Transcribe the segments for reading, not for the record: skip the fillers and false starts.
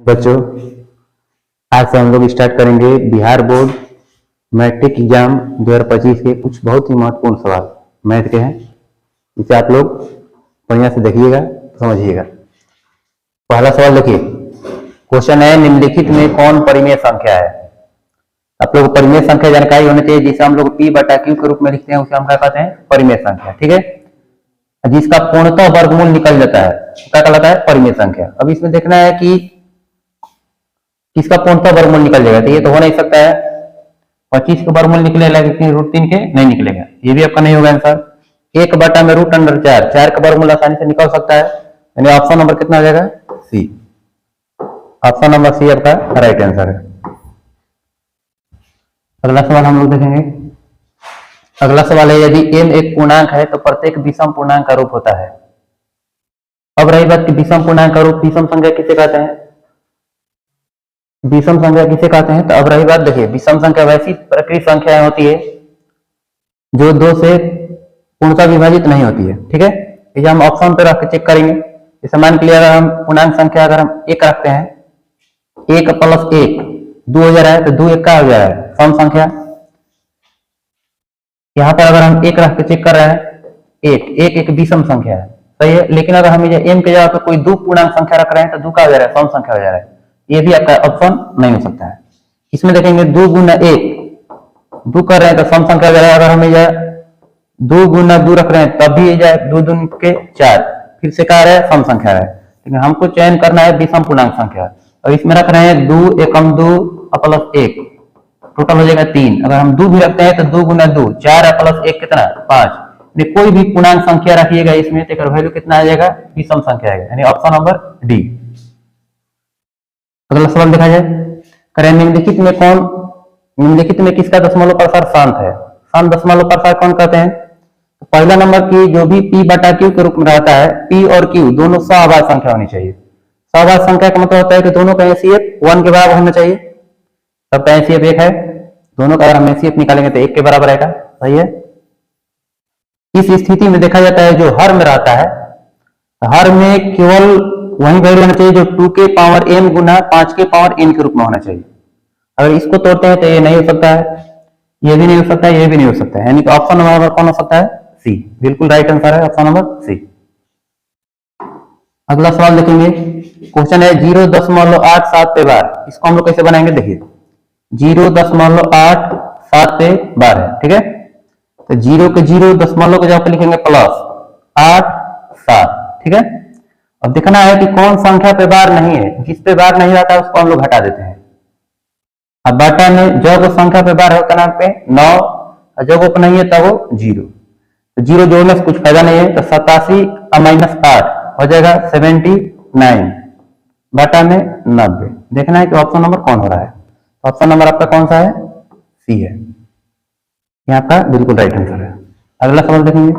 बच्चों, आज से हम लोग स्टार्ट करेंगे बिहार बोर्ड मैट्रिक एग्जाम 2025 के कुछ बहुत ही महत्वपूर्ण सवाल मैथ के हैं। इसे आप लोग बढ़िया से देखिएगा, समझिएगा। पहला सवाल देखिए, क्वेश्चन है निम्नलिखित में कौन परिमेय संख्या है। आप लोग परिमेय संख्या जानकारी होनी चाहिए, जिसे हम लोग P बटा Q के रूप में लिखते हैं, उसे हम क्या कहते हैं, परिमेय संख्या। ठीक है, जिसका पूर्णतः वर्गमूल निकल जाता है क्या कहलाता है, परिमेय संख्या। अब इसमें देखना है कि किसका पूर्णतः वर्गमूल निकल जाएगा। तो ये तो हो नहीं सकता है 25 का वर्गमूल निकलेगा, लेकिन √3 के नहीं निकलेगा, ये भी आपका नहीं होगा आंसर। 1 बटा में √4, 4 का वर्गमूल आसानी से निकल सकता है, यानी ऑप्शन नंबर कितना हो जाएगा, सी। ऑप्शन नंबर सी आपका राइट आंसर है। अगला सवाल हम लोग देखेंगे। अगला सवाल है, यदि m एक पूर्णांक है तो प्रत्येक विषम पूर्णांक का रूप होता है। अब रही बात कि विषम पूर्णांक का रूप, विषम संख्या किसे कहते हैं, विषम संख्या किसे कहते हैं। तो अब रही बात, देखिए विषम संख्या वैसी प्रकृत संख्याएं होती है जो 2 से पूर्णतः विभाजित नहीं होती है। ठीक है, ये हम ऑप्शन पे रख के चेक करेंगे। जैसे मान के लिए अगर हम पूर्णांक संख्या अगर हम 1 रखते हैं, 1 प्लस 1 2 हो जा रहा है, तो 2 1 का हो जा रहा है, सम संख्या। यहाँ पर अगर हम 1 रख के चेक कर रहे हैं, 1 एक विषम संख्या है, सही है। लेकिन अगर हम m के जगह पर कोई 2 पूर्णांक संख्या रख रहे हैं, तो 2 का हो जा रहा है, सम संख्या हो जा रहा है। ये भी आपका ऑप्शन नहीं हो सकता है। इसमें देखेंगे 2 गुना 1 2 कर रहे हैं तो सम संख्या हो जा रहा है। अगर हम 2 गुना 2 रख रहे हैं तब भी 2 दूनी के 4, फिर से कह रहे हैं सम संख्या है, लेकिन हमको चयन करना है विषम पूर्णांक संख्या। और इसमें रख रहे हैं 2 एकम 2 प्लस 1, टोटल हो जाएगा 3। अगर हम 2 भी रखते हैं तो 2 गुना 2 4 प्लस 1 कितना, 5। कोई भी पूर्णांक संख्या रखिएगा इसमें तो वैल्यू कितना आ जाएगा, विषम संख्या आएगा, यानी ऑप्शन नंबर डी। अगला सवाल देखा जाए, करें निम्नलिखित में किसका दशमलव प्रसार शांत है। शांत दशमलव प्रसार कौन कहते हैं। तो पहला नंबर की जो भी P बटा Q के रूप में रहता है, P और Q दोनों सहभाज्य संख्या होनी चाहिए। सहभाज्य संख्या का मतलब होता है कि दोनों का HCF 1 के बराबर होना चाहिए। सबका HCF 1 है, दोनों का अगर हम HCF निकालेंगे तो 1 के बराबर आएगा, सही है। इस स्थिति में देखा जाता है जो हर में रहता है, हर में केवल वही वैल्यू होना चाहिए जो 2 के पावर m गुना 5 के पावर n के रूप में होना चाहिए। अगर इसको तोड़ते हैं तो ये नहीं हो सकता है, ये भी नहीं हो सकता है, ये भी नहीं हो सकता है, यानी कि ऑप्शन नंबर कौन हो सकता है, सी। बिल्कुल राइट आंसर है ऑप्शन नंबर सी। अगला सवाल देखेंगे, क्वेश्चन है 0.87 पे बार। इसको हम लोग कैसे बनाएंगे, देखिए 0.87 पे बार है, ठीक है। तो 0 के 0 दशमलव के जगह पे लिखेंगे प्लस 8 7, ठीक है। अब देखना है कि कौन संख्या पे बार नहीं है, जिस पे बार नहीं रहता है उसको हम लोग हटा देते हैं। अब बटा में जब संख्या पे बार होता है पे 9, और जब वो नहीं है तब वो 0। तो 0 जोड़ने से कुछ फायदा नहीं है, तो 87 माइनस 8 हो जाएगा 79 बटा में 90। देखना है कि ऑप्शन नंबर कौन हो रहा है। ऑप्शन नंबर आपका कौन सा है, सी है, यहाँ आपका बिल्कुल राइट आंसर है। अगला सवाल देखेंगे,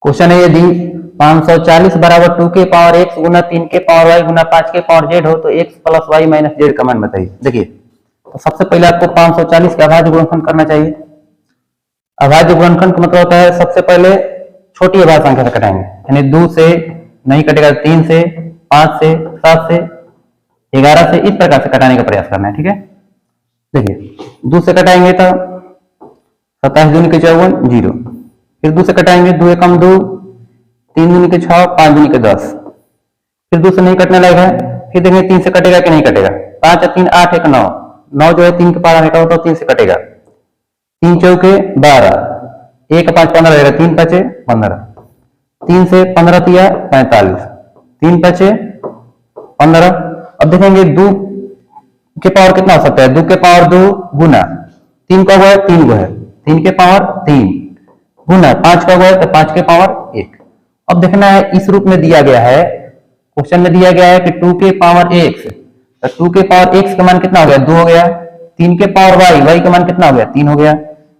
क्वेश्चन है यदि 540 बराबर 2 के पावर x गुना 3 के पावर y गुना 5 के पावर z हो तो x plus y minus z का मान बताइए। देखिए तो सबसे पहले आपको 540 का अभाज्य गुणनखंड करना चाहिए। अभाज्य गुणनखंड का मतलब होता है सबसे पहले छोटी अभाज्य संख्या से कटाएंगे, यानी 2 से नहीं कटेगा, 3 से, 5 से, 7 से, 11 से, इस प्रकार से कटाने का प्रयास करना है, ठीक है। देखिए 2 से कटाएंगे तो 27 दूनी के 54 0, फिर 2 से कटाएंगे 2 एकम 2, 3 दूनी के 6, 5 दूनी के 10, फिर 2 से नहीं कटने लगेगा, फिर देखेंगे 3 से कटेगा कि नहीं कटेगा। 5 और 3 8 1 9, 9 जो है 3 के पावर हटाओ तो 3 से कटेगा, 3 चौके 12, 1 5 15 रहेगा, 3 5 15, 3 से 15 तिया 45, 3 5 15। अब देखेंगे 2 के पावर कितना हो सकता है, 2 के पावर 2 गुना 3 का हुआ है 3 को है, 3 के पावर 3 गुना 5 का हुआ है तो 5 के पावर 1। अब देखना है इस रूप में दिया गया है, क्वेश्चन में दिया गया है कि 2 के पावर x, तो 2 के पावर x का मान कितना हो गया, 2 हो गया। 3 के पावर y का मान कितना हो गया, 3 हो गया।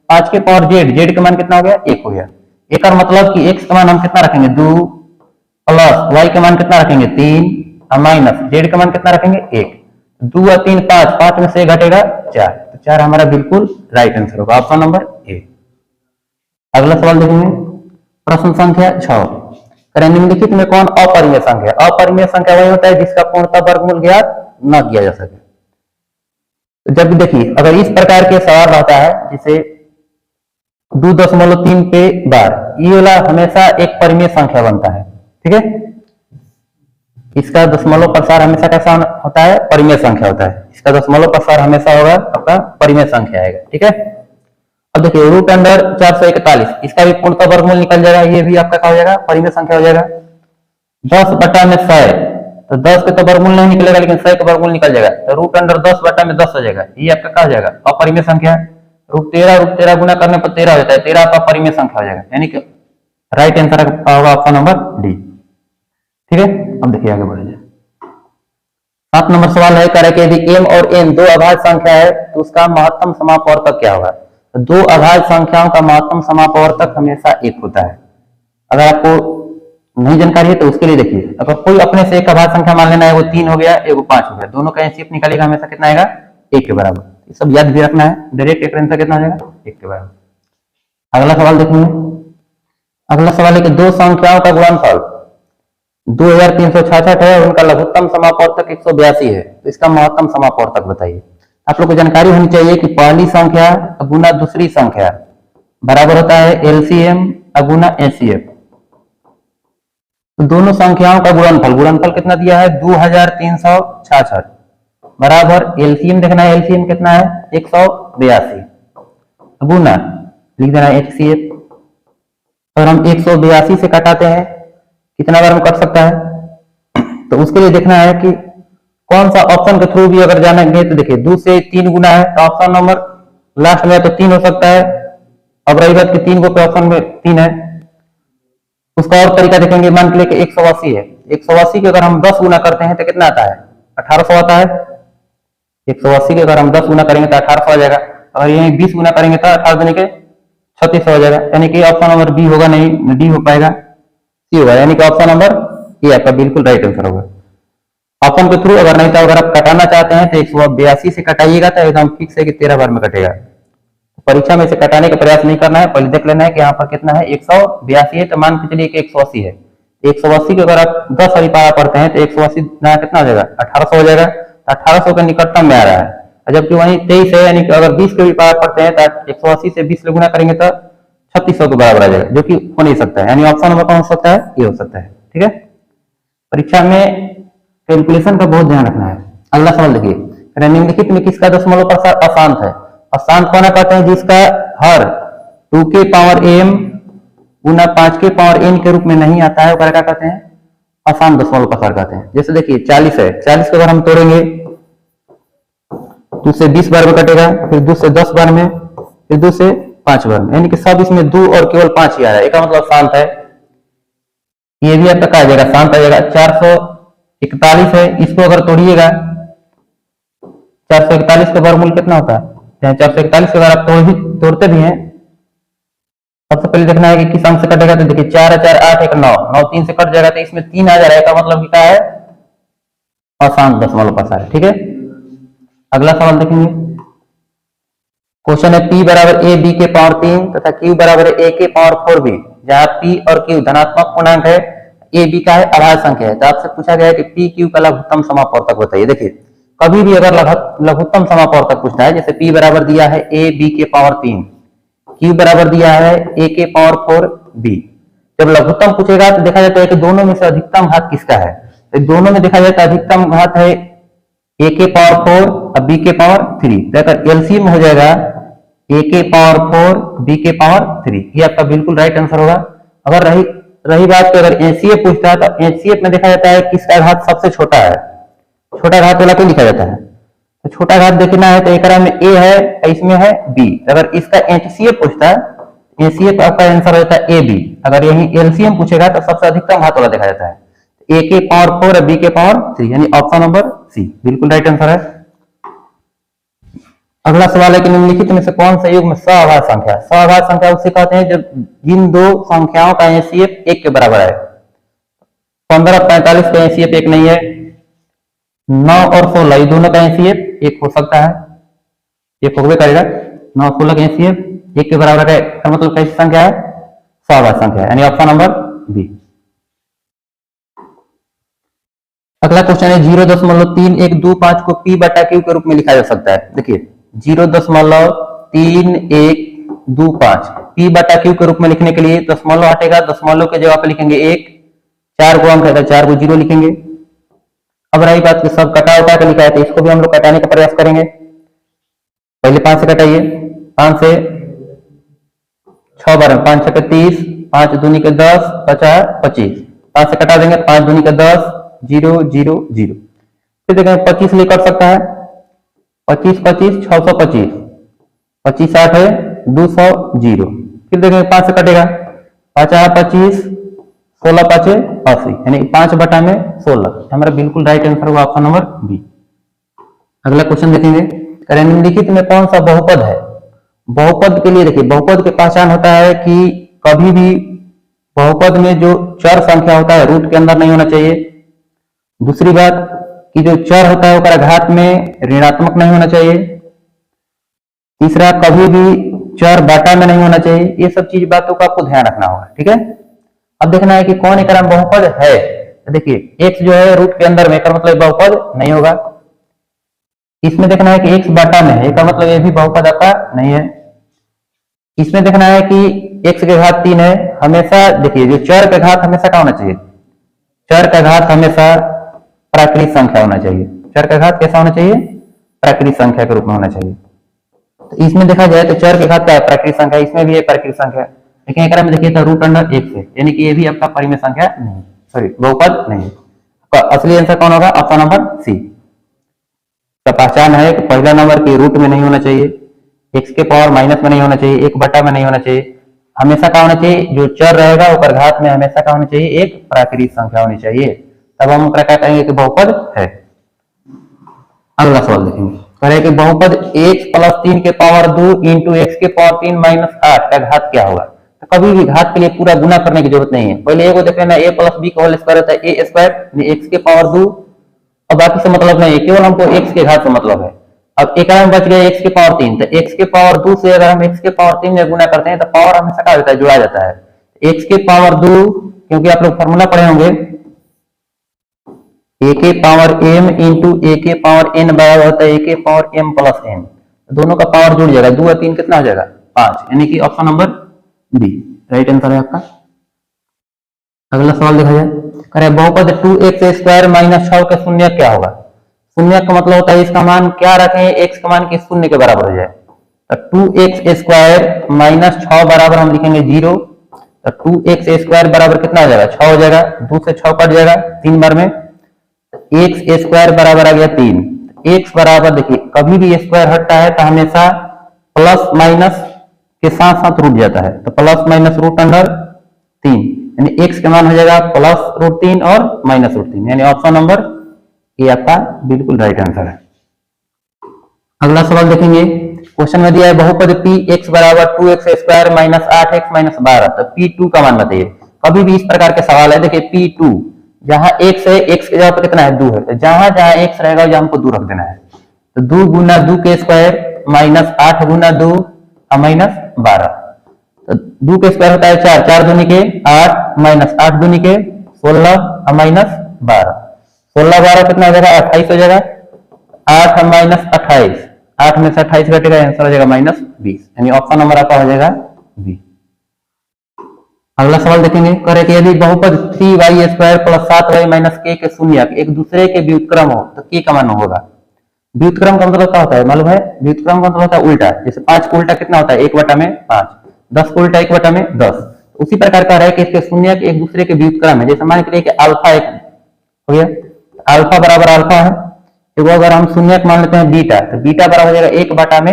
5 के पावर z का मान कितना हो गया, 1 हो गया। एक और मतलब कि x का मान हम कितना रखेंगे 2, प्लस y का मान कितना रखेंगे 3, और माइनस z का मान कितना रखेंगे 1। 2 और 3 5, 5 में से घटेगा 4, तो 4 हमारा बिल्कुल राइट आंसर होगा, ऑप्शन नंबर ए। अगला सवाल देखेंगे, प्रश्न संख्या 6। निम्नलिखित में कौन अपरिमेय संख्या है? अपरिमेय संख्या वही होता है जिसका पूर्णतः वर्गमूल ज्ञात न किया जा सके। तो जब देखिए अगर इस प्रकार के सवाल रहता है जिसे 2.3 के बार, ये वाला हमेशा एक परिमेय संख्या बनता है, ठीक है। इसका दशमलव प्रसार हमेशा कैसा होता है? परिमेय संख्या होता है। इसका दशमलव प्रसार हमेशा होगा आपका परिमेय संख्या आएगा, ठीक है। अब देखिए रूट अंडर 441, इसका भी पूर्णतः वर्गमूल निकल जाएगा, ये भी आपका क्या हो जाएगा? परिमेय संख्या हो जाएगा। 10/100, तो 10 के तो वर्गमूल नहीं निकलेगा लेकिन 100 का वर्गमूल निकल जाएगा, तो रूट अंडर 10/10 हो जाएगा, ये आपका क्या हो जाएगा? अपरिमेय संख्या। रूट 13 गुना करने पर 13 हो जाता है, 13 आपका परिमेय संख्या हो जाएगा, यानी कि राइट आंसर होगा ऑप्शन नंबर डी, ठीक है। अब देखिए आगे बढ़िए। 7 नंबर सवाल है, कह रहे कि यदि m और n दो अभाज्य संख्या है तो उसका महत्तम समापवर्तक क्या होगा? तो दो अभाज्य संख्याओं का महत्तम समापवर्तक हमेशा 1 होता है। अगर आपको नहीं जानकारी है तो उसके लिए देखिए, अगर कोई अपने से एक अभाज्य संख्या मान लेना है, वो 3 हो गया, एगो 5 हो गया, दोनों का एनसीएफ निकालेगा हमेशा कितना आएगा? 1 के बराबर। ये सब याद भी रखना है, डायरेक्ट एक आंसर कितना आ जाएगा? 1 के बराबर। अगला सवाल देखेंगे। अगला सवाल है कि दो संख्याओं का गुणनफल 2366 है और उनका लघुत्तम समापवर्तक 182 है, तो इसका महत्तम समापवर्तक बताइए। आप लोग को जानकारी होनी चाहिए कि पहली संख्या गुना दूसरी संख्या बराबर होता है एलसीएम गुना एचसीएफ। तो दोनों संख्याओं का गुणनफल कितना दिया है? 2366 बराबर एलसीएम देखना है, एलसीएम कितना है? 182 गुना लिख देना है एचसीएफ। और हम 182 से कटाते हैं कितना बार में कट सकता है? तो उसके लिए देखना है कि कौन सा ऑप्शन के थ्रू भी अगर जानेंगे तो देखिए 2 से 3 गुना है तो ऑप्शन नंबर लास्ट में तो 3 हो सकता है। अब रही बात कि 3 को पे ऑप्शन में 3 है, उसका और तरीका देखेंगे। मान के लिए 180 है, 180 के अगर हम 10 गुना करते हैं तो कितना आता है? 1800 आता है। 180 के अगर हम 10 गुना करेंगे तो 1800 आ जाएगा। अगर यही 20 गुना करेंगे तो 18 देने के 3600 हो जाएगा, यानी कि ऑप्शन नंबर बी होगा, नहीं डी हो पाएगा, सी होगा, यानी कि ऑप्शन नंबर ए आपका बिल्कुल राइट आंसर होगा। ऑप्शन के थ्रू अगर नहीं तो अगर आप कटाना चाहते हैं तो 182 से कटाइएगा तो एकदम फिक्स है कि 13 बार में कटेगा। परीक्षा में से कटाने का प्रयास नहीं करना है, पहले देख लेना है कि यहाँ पर कितना है? 182 है, तो मान के चलिए कि 180 है। 180 के अगर आप 10 वाली पारा पढ़ते हैं तो 180 कितना हो जाएगा? 1800 हो जाएगा। 1800 के निकटतम में आ रहा है, जबकि वहीं 23 है, यानी कि अगर 20 के भी पारा पढ़ते हैं तो 180 से 20 गुना करेंगे तो 3600 के बराबर आ जाएगा, जो कि हो नहीं सकता है, यानी ऑप्शन नंबर कौन हो सकता है? ये हो सकता है, ठीक है। परीक्षा में कैलकुलेशन का बहुत ध्यान रखना है। अगला सवाल देखिए, निम्नलिखित में किसका दशमलव प्रसार अशांत है? अशांत कौन कहते हैं? जिसका हर 2 के पावर m गुना 5 के पावर n के रूप में नहीं आता है, क्या कहते हैं? अशांत दशमलव प्रसार कहते हैं। जैसे देखिए 40 है, 40 को अगर हम तोड़ेंगे 2 से 20 बार में कटेगा, फिर 2 से 10 बार में, फिर 2 से 5 बार में, यानी कि सब इसमें 2 और केवल 5 ही आ रहा है, इसका मतलब शांत है। ये भी आपका कहा जाएगा शांत आ जाएगा। 441 है, इसको अगर तोड़िएगा 441 का वर्गमूल कितना होता है? 441 अगर आप तोड़ते भी हैं, सबसे पहले देखना है कि किस अंक से कटेगा। तो देखिए 4 4 8 1 9 9 3 से कट जाएगा, तो इसमें 3 आ जा रहा है, का मतलब क्या है? अशांत दशमलव प्रसार, ठीक है। अगला सवाल देखेंगे। क्वेश्चन है p बराबर a b के पावर 3 तथा q बराबर a के पावर 4 b, जहां p और q धनात्मक पूर्णांक है, a b का है अभाज्य संख्या है। तो आपसे पूछा गया है कि p q का लघुत्तम समापवर्तक बताइए। देखिए कभी भी अगर लघुत्तम समापवर्तक पूछना है, जैसे p बराबर दिया है a b के पावर 3, q बराबर दिया है a के पावर 4 b, जब लघुत्तम पूछेगा तो देखा जाता है कि दोनों में से अधिकतम घात किसका है? तो दोनों में देखा जाता है अधिकतम घात है a के पावर 4 और b के पावर 3, तो एलसीएम हो जाएगा a के पावर 4 b के पावर 3, ये आपका बिल्कुल राइट आंसर होगा। अगर रही बात, अगर एचसीएफ पूछता है तो एचसीएफ में देखा जाता है किसका घात सबसे छोटा है, छोटा घात वाला को लिखा जाता है। तो छोटा घात देखना है तो एक में a है, इसमें है b। अगर इसका एचसीएफ पूछता है, एचसीएफ आपका आंसर होता है ए बी। अगर यही एलसीएम पूछेगा तो सबसे अधिकतम घात वाला देखा जाता है, a के पावर 4 और b के पावर 3, यानी ऑप्शन नंबर सी बिल्कुल राइट आंसर है। अगला सवाल है कि निम्नलिखित में से कौन सा युग्म सअभाज्य संख्या? सअभाज्य संख्या उसे कहते हैं जब जिन दो संख्याओं का एचसीएफ 1 के बराबर है। 15 45 का एचसीएफ 1 नहीं है, 9 और 16 ये दोनों का एचसीएफ 1 हो सकता है, ये होबे करेगा। 9 और 16 का एचसीएफ 1 के बराबर है, मतलब कैसी संख्या है? सअभाज्य संख्या है, यानी ऑप्शन नंबर बी। अगला क्वेश्चन है 0.3125 को P बटा Q के रूप में लिखा जा सकता है। देखिए 0.3125 P बटा Q के रूप में लिखने के लिए दशमलव हटेगा, दशमलव के जगह पे लिखेंगे 1, 4 को अंक है 4 को 0 लिखेंगे। अब रही बात कि सब कटा उटा के लिखा है तो इसको भी हम लोग कटाने का प्रयास करेंगे। पहले 5 से कटाइए, 5 से 6 बार 5 6 30, 5 दूनी के 10, 50 25, 5 से कटा देंगे, 5 दूनी के 10, 0 0 0। फिर देखेंगे 25 लिए कर सकता है, 25 25 625, 25 8 है 200 0। फिर देखेंगे 5 से कटेगा, 5 25, 16 5 80, यानी 5 बटा में 16। हमारा बिल्कुल राइट आंसर होगा ऑप्शन नंबर बी। अगला क्वेश्चन देखेंगे, निम्नलिखित में कौन सा बहुपद है। बहुपद के लिए देखिए बहुपद की पहचान होता है कि कभी भी बहुपद में जो चर संख्या होता है रूट के अंदर नहीं होना चाहिए। दूसरी बात कि जो चर होता है उसका घात में ऋणात्मक नहीं होना चाहिए। तीसरा कभी भी चर बाटा में नहीं होना चाहिए। ये सब चीज बातों का आपको ध्यान रखना होगा, ठीक है। अब देखना है कि कौन एक बहुपद है। तो देखिए x जो है रूट के अंदर में, का मतलब बहुपद नहीं होगा। इसमें देखना है कि x बाटा में है, इसका मतलब ये भी बहुपद आपका नहीं है। इसमें देखना है कि x के घात 3 है। हमेशा देखिए जो चर का घात हमेशा क्या होना चाहिए, चर का घात हमेशा प्राकृत संख्या होना चाहिए। चर का घात कैसा होना चाहिए, प्राकृत संख्या के रूप में होना चाहिए। तो इसमें देखा जाए तो चर के घात क्या है, प्राकृत संख्या। इसमें भी है प्राकृत संख्या, लेकिन एक में देखिए तो रूट अंडर 1 से, यानी कि ये भी आपका परिमेय संख्या नहीं, सॉरी बहुपद नहीं है। असली आंसर कौन होगा, ऑप्शन नंबर सी। का पहचान है कि पहला नंबर के रूट में नहीं होना चाहिए, x के पावर माइनस में नहीं होना चाहिए, 1 बटा में नहीं होना चाहिए। हमेशा क्या होना चाहिए, जो चर रहेगा ऊपर घात में हमेशा क्या होना चाहिए, एक प्राकृत संख्या होनी चाहिए। तब हम क्या कहेंगे कि बहुपद है। अगला सवाल देखेंगे, कह कि बहुपद x प्लस 3 के पावर 2 इंटू एक्स के पावर 3 माइनस 8 का घात क्या होगा। तो कभी भी घात के लिए पूरा गुना करने की जरूरत नहीं है। पहले ए को देख लेना, a प्लस बी का होल स्क्वायर होता है ए स्क्वायर, एक्स के पावर 2। अब बाकी से मतलब नहीं है, केवल हमको x के घात से मतलब है। अब एक में बच गया x के पावर 3, तो x के पावर 2 से अगर हम x के पावर 3 में गुना करते हैं तो पावर हमेशा क्या होता है, जुड़ा जाता है। x के पावर 2, क्योंकि आप लोग फॉर्मूला पढ़े होंगे, a के पावर m इंटू a के पावर n बराबर होता है a के पावर m प्लस n। दोनों का पावर जुड़ जाएगा, 2 और 3 कितना हो जाएगा, 5, यानी कि option number B right answer है आपका। अगला सवाल देखा जाए, करें बहुपद 2x स्क्वायर माइनस 6 का शून्य क्या होगा। शून्य का मतलब होता है इसका मान क्या रखें, x का मान के शून्य के बराबर हो जाए। तो 2x स्क्वायर माइनस 6 बराबर हम लिखेंगे 0। तो 2x स्क्वायर बराबर कितना हो जाएगा, 6 हो जाएगा। 2 से 6 कट जाएगा 3 बार में, x स्क्वायर बराबर आ गया 3। x बराबर देखिए कभी भी स्क्वायर हटता है तो हमेशा प्लस माइनस के साथ साथ रूट जाता है। तो प्लस माइनस रूट अंडर 3, यानी x का मान हो जाएगा प्लस रूट 3 और माइनस रूट 3, यानी ऑप्शन नंबर ये आपका बिल्कुल राइट आंसर है। अगला सवाल देखेंगे, क्वेश्चन में दिया है बहुपद p x बराबर 2x square minus 8x minus 12। तो p2 का मान बताइए। कभी भी इस प्रकार के सवाल है, देखिए p2 जहां x है, x के जगह पर कितना है, 2 है। तो जहां जहां x रहेगा वहां हमको 2 रख देना है। तो 2 गुना 2 के स्क्वायर माइनस 8 गुना 2 माइनस 12। तो 2 के स्क्वायर होता है 4, 4 दूनी के 8 माइनस 8 दूनी के 16 माइनस 12। 16 12 कितना हो जाएगा, 28 हो जाएगा। 8 माइनस 28, 8 में से 28 घटेगा, आंसर हो जाएगा माइनस 20, यानी ऑप्शन नंबर आपका हो जाएगा बी। अगला सवाल देखेंगे, करे कि यदि बहुपद 3y square plus 7y minus k के शून्य एक दूसरे के व्युत्क्रम हो तो k का मान होगा। व्युत्क्रम का मतलब क्या होता है मालूम है, व्युत्क्रम का मतलब होता है उल्टा। जैसे 5 को उल्टा कितना होता है, 1 बटा में 5, 10 को उल्टा 1 बटा में 10। उसी प्रकार का है कि इसके शून्य एक दूसरे के व्युत्क्रम है। जैसे मान के लिए कि अल्फा एक हो गया, अल्फा बराबर अल्फा है, तो अगर हम शून्य मान लेते हैं बीटा, तो बीटा बराबर हो जाएगा 1 बटा में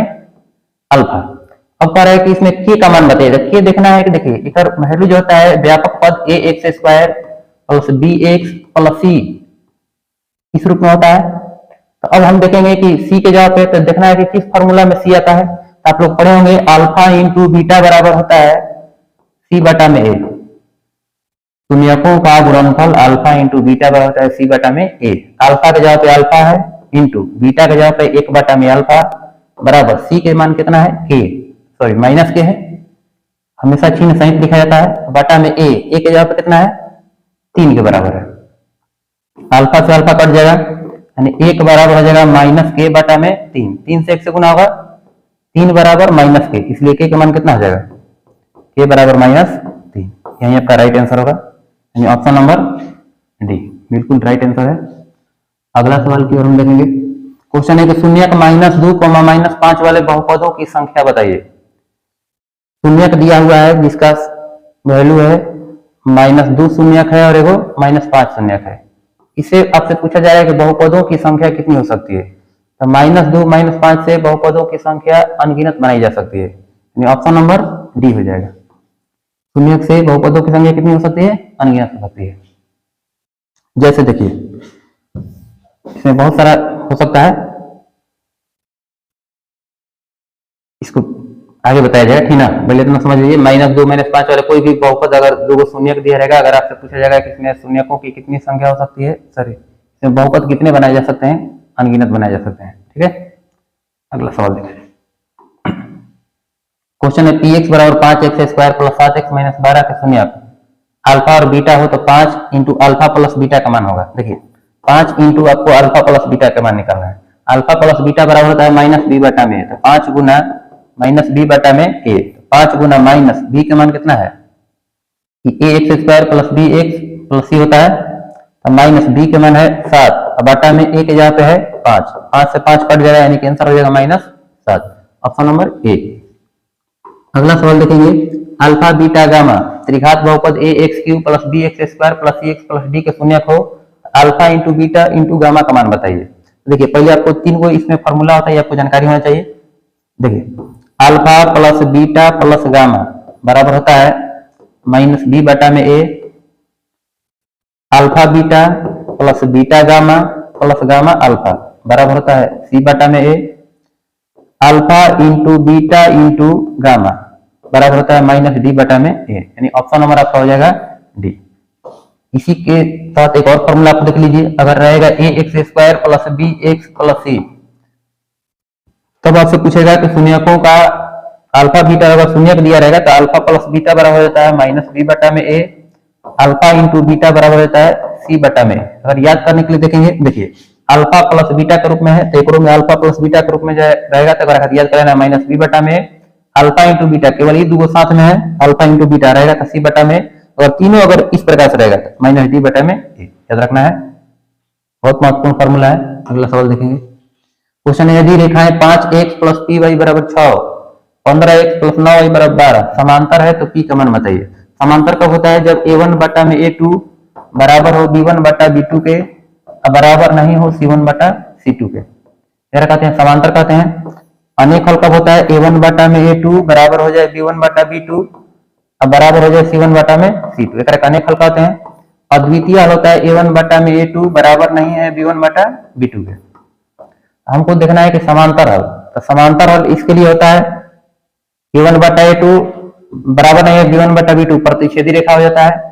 अल्फा। अब कह रहा है कि इसमें k का मान बताइएगा। k देखना है कि देखिए इधर वैल्यू जो होता है व्यापक पद ax square plus bx plus c इस रूप में होता है। तो अब हम देखेंगे कि c के जगह पे तो देखना है कि किस फॉर्मूला में c आता है। तो आप लोग पढ़े होंगे अल्फा इंटू बीटा बराबर होता है c बटा में a। शून्यकों का गुणनफल अल्फा इंटू बीटा बराबर होता है c बटा में a। अल्फा के जगह पे अल्फा है इंटू बीटा के जगह पे 1 बटा में अल्फा बराबर c के मान कितना है k, सॉरी माइनस के है, हमेशा चिन्ह सहित लिखा जाता है, बटा में a, a के जगह पे कितना है 3 के बराबर है। अल्फा से अल्फा कट जाएगा, यानी 1 बराबर हो जाएगा माइनस के बटा में 3, 3 से 1 से गुना होगा, 3 बराबर माइनस के, इसलिए के मान कितना हो जाएगा, के बराबर -3। यही आपका राइट आंसर होगा, यानी ऑप्शन नंबर डी बिल्कुल राइट आंसर है। अगला सवाल की ओर हम देखेंगे। क्वेश्चन है कि शून्यक -2, -5 वाले बहुपदों की संख्या बताइए। शून्यक दिया हुआ है जिसका वैल्यू है -2 शून्यक है और एगो -5 शून्यक है। इसे आपसे पूछा जा रहा है कि बहुपदों की संख्या कितनी हो सकती है, तो -2 -5 से बहुपदों की संख्या अनगिनत बनाई जा सकती है, यानी ऑप्शन नंबर डी हो जाएगा। शून्यक से बहुपदों की संख्या कितनी हो सकती है, अनगिनत हो सकती है। जैसे देखिए इसमें बहुत सारा हो सकता है, इसको आगे बताया जाएगा, ठीक ना। पहले इतना समझ लीजिए, -2 -5 वाले कोई भी बहुपद अगर दो शून्यक दिया रहेगा, अगर आपसे पूछा जाएगा कि इसमें शून्यकों की कितनी संख्या हो सकती है, सॉरी इसमें बहुपद कितने बनाए जा सकते हैं, अनगिनत बनाए जा सकते हैं, ठीक है। अगला सवाल देखिए। क्वेश्चन है px बराबर 5x² + 7x - 12 के शून्यक अल्फा और बीटा हो तो 5 इंटू अल्फा प्लस बीटा का मान होगा। देखिए 5 इंटू आपको अल्फा प्लस बीटा का मान निकालना है। अल्फा प्लस बीटा बराबर होता है -b बटा में, तो 5 गुना -b बटा में a, 5 गुना -b का मान कितना है कि ax² + bx + c होता है, तो -b का मान है 7, बटा में a के जगह पे है 5, 5 से 5 कट जाएगा, यानी कि आंसर हो जाएगा -7, ऑप्शन नंबर ए। अगला सवाल देखेंगे। अल्फा बीटा गामा त्रिघात बहुपद ax³ + bx² + cx + d के शून्यक हो, alpha into beta into gamma का मान बताइए। देखिए पहले आपको 3 को इसमें फॉर्मूला होता है, आपको जानकारी होना चाहिए। देखिए alpha plus beta plus gamma बराबर होता है -b बटा में a, alpha beta plus beta gamma plus gamma alpha बराबर होता है c बटा में a, alpha into beta into gamma बराबर होता है -d बटा में a, यानी ऑप्शन नंबर आपका हो जाएगा डी। इसी के साथ एक और फॉर्मूला आप देख लीजिए, अगर रहेगा ax² + bx + c, तब आपसे पूछेगा कि शून्यकों का अल्फा बीटा अगर शून्यक दिया रहेगा तो अल्फा प्लस बीटा बराबर होता है -b बटा में a, अल्फा इंटू बीटा बराबर होता है c बटा में। अगर याद करने के लिए देखेंगे, देखिए अल्फा प्लस बीटा के रूप में है, तो एक रूप में अल्फा प्लस बीटा के रूप में रहेगा, तो अगर याद करें -b बटा में अल्फा इंटू बीटा, केवल ये दो साथ में है, अल्फा इंटू बीटा रहेगा तो c बटा में, और तीनों अगर इस प्रकार से रहेगा तो -d बटा में a, याद रखना है, बहुत महत्वपूर्ण फॉर्मूला है। अगला सवाल देखेंगे। क्वेश्चन है यदि रेखाएं 5x + py = 6, 15x + 9y = 12 समांतर है तो p का मान बताइए। समांतर कब होता है, जब a1 बटा में a2 बराबर हो b1 बटा b2 के, बराबर नहीं हो c1 बटा c2 के, कहते हैं समांतर कहते हैं। अनेक हल कब होता है, a1 बटा में a2 बराबर हो जाए b1 बटा b2 अब बराबर हो जाए c1 बटा में c2, एक अनेक हल कहते हैं। अद्वितीय हल होता है a1 बटा में a2 बराबर नहीं है b1 बटा b2 के। हमको देखना है कि समांतर हल, तो समांतर हल इसके लिए होता है a1 बटा a2 बराबर नहीं है b1 बटा b2, प्रतिच्छेदी रेखा हो जाता है।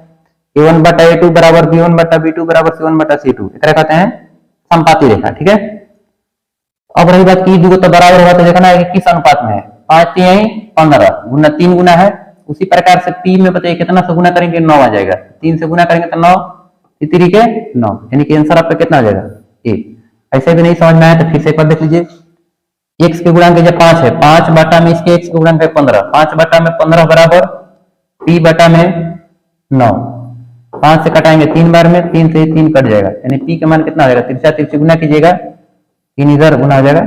a1 बटा a2 बराबर b1 बटा b2 बराबर c1 बटा c2, एक कहते हैं संपाती रेखा, ठीक है। अब रही बात की दो तो बराबर होगा, तो देखना है कि किस अनुपात में है, 5 3 15 गुना 3 गुना है, उसी प्रकार से p में बताइए कितना से गुना करेंगे, 9 आ जाएगा, 3 से गुना करेंगे तो 9 3 के 9, यानी कि आंसर आपका कितना आ जाएगा a। ऐसे भी नहीं समझ में आया तो फिर से एक बार देख लीजिए, x के गुणांक जब 5 है, 5 बटा में इसके x के गुणांक है 15, 5 बटा में 15 बराबर p बटा में 9, 5 से कटाएंगे 3 बार में, 3 से 3 कट जाएगा, यानी p का मान कितना आ जाएगा, तिरछा तिरछी गुना कीजिएगा, 3 इधर गुना हो जाएगा,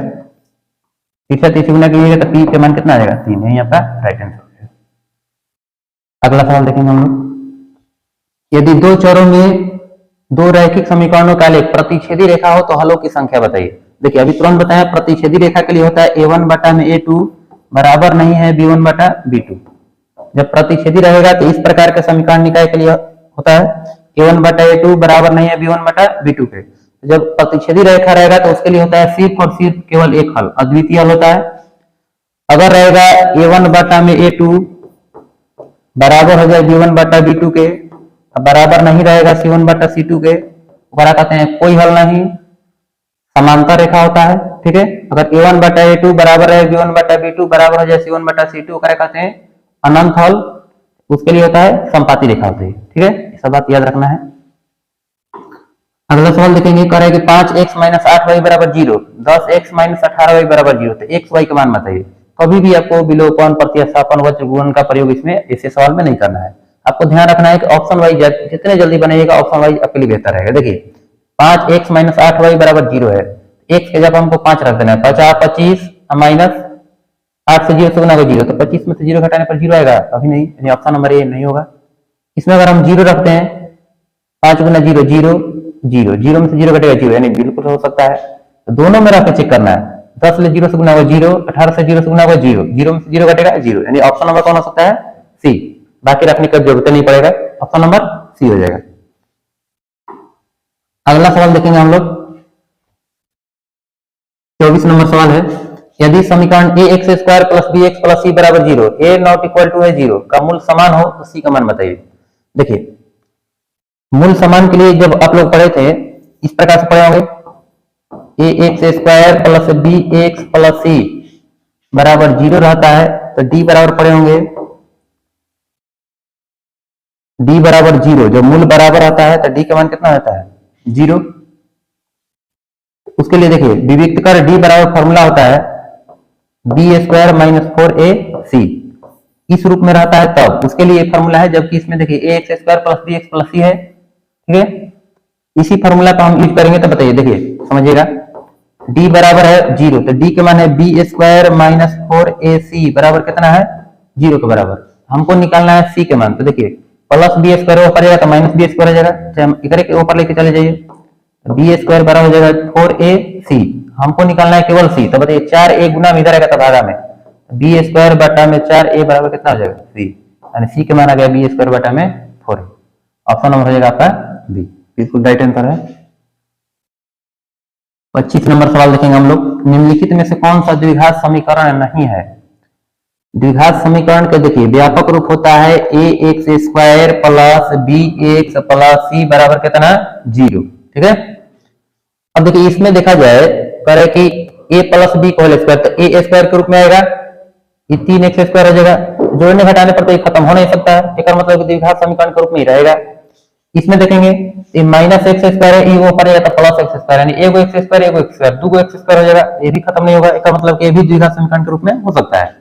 तिरछा तिरछी गुना कीजिएगा तो p का मान कितना आ जाएगा 3, यही आपका राइट आंसर है। अगला सवाल देखेंगे हम लोग। यदि दो चरों में दो रैखिक समीकरणों का एक प्रतिच्छेदी रेखा हो तो हलों की संख्या बताइए। देखिए अभी तुरंत बताया, प्रतिच्छेदी रेखा के लिए होता है a1 बटा में a2 बराबर नहीं है b1 बटा b2। जब प्रतिच्छेदी रहेगा तो इस प्रकार के समीकरण निकाय के लिए होता है a1 बटा a2 बराबर नहीं है b1 बटा b2 के। जब प्रतिच्छेदी रेखा रहेगा तो उसके लिए होता है सिर्फ और सिर्फ केवल एक हल, अद्वितीय हल होता है। अगर रहेगा a1 बटा में a2 बराबर हो जाए b1 बटा b2 के, बराबर नहीं रहेगा c1 बटा c2 के, बड़ा कहते हैं कोई हल नहीं, समांतर रेखा होता है, ठीक है। अगर a1 बटा a2 बराबर है b1 बटा b2 बराबर हो जाए c1 बटा c2, कहते हैं अनंत हल, उसके लिए होता है संपाती रेखा होती है, ठीक है। ये सब बात याद रखना है। अगला सवाल देखेंगे, कह रहा है कि 5x माइनस 8y बराबर 0, 10x माइनस 18y बराबर 0, तो x y का मान बताइए। कभी भी आपको विलोपन, प्रतिस्थापन, वज्र गुणन का प्रयोग इसमें ऐसे सवाल में नहीं करना है। आपको ध्यान रखना है कि ऑप्शन वाइज जितने जल्दी बनेगा ऑप्शन वाइज आपके लिए बेहतर रहेगा। देखिए 5x माइनस 8y बराबर 0 है, x के जब हमको 5 रख देना है, 25 माइनस 8 से 0 से गुना 0, तो 25 में से 0 घटाने पर 0 आएगा, अभी नहीं, यानी ऑप्शन नंबर ए नहीं होगा। इसमें अगर हम 0 रखते हैं, 5 गुना 0 0 0, 0 में से 0 घटेगा 0, यानी बिल्कुल हो सकता है। तो दोनों में रख के चेक करना है, 10 से 0 से गुना हुआ 0, 18 से 0 से गुना हुआ 0, 0 में से 0 घटेगा 0, यानी ऑप्शन नंबर कौन हो सकता है? सी। बाकी रखने की जरूरत नहीं पड़ेगा, ऑप्शन नंबर सी हो जाएगा। अगला सवाल देखेंगे हम लोग, 24 नंबर सवाल है, यदि समीकरण A X square plus B X plus C बराबर 0, ए नॉट इक्वल टू है 0 का मूल समान हो तो सी का मान बताइए। देखिए मूल समान के लिए जब आप लोग पढ़े थे इस प्रकार से पढ़े होंगे, A X square plus B X plus C बराबर 0 रहता है, तो डी बराबर पढ़े होंगे डी बराबर 0, जब मूल बराबर आता है तो डी का मान कितना होता है? 0। उसके लिए देखिए विविक्त कर डी बराबर फॉर्मूला होता है बी स्क्वायर माइनस 4 ए सी, इस रूप में रहता है तब उसके लिए फॉर्मूला है, जबकि इसमें देखिए A X square plus B X plus C है, ठीक है। इसी फॉर्मूला का हम यूज करेंगे, तो बताइए, देखिए समझिएगा, d बराबर है 0, तो d के मान है बी स्क्वायर माइनस 4ac बराबर कितना है? 0 के बराबर। हमको निकालना है c के मान, तो देखिए प्लस बी स्क्वायर ऊपर जाएगा तो माइनस बी स्क्वायर हो जाएगा, चाहे हम इधर के ऊपर लेके चले जाइए, बी स्क्वायर बराबर हो जाएगा 4ac, हमको निकालना है केवल c, तो बताइए 4a गुना में इधर आएगा तो भागा में, बी स्क्वायर बटा में 4a बराबर कितना हो जाएगा? c, यानी c के मान आ गया बी स्क्वायर बटा में 4a। ऑप्शन नंबर हो जाएगा आपका बी, बिल्कुल राइट आंसर है। 25 नंबर सवाल देखेंगे हम लोग, निम्नलिखित में से कौन सा द्विघात समीकरण नहीं है? द्विघात समीकरण के देखिए व्यापक रूप होता है A X square plus B X plus C बराबर कितना? 0, ठीक है। अब देखिए इसमें देखा जाए करे कि ए प्लस बी का होल स्क्वायर, तो ए स्क्वायर के रूप में आएगा, ये 3x स्क्वायर हो जाएगा, जोड़ने घटाने पर तो ये खत्म हो नहीं सकता है, इसका मतलब द्विघात समीकरण के रूप में ही रहेगा। इसमें देखेंगे ये माइनस एक्स स्क्वायर है, ये ऊपर जाएगा तो प्लस एक्स स्क्वायर, यानी एगो एक्स स्क्वायर एगो एक्स स्क्वायर, दूगो एक्स स्क्वायर हो जाएगा, ये भी खत्म नहीं होगा, इसका मतलब कि ये भी द्विघात समीकरण के रूप में हो सकता है।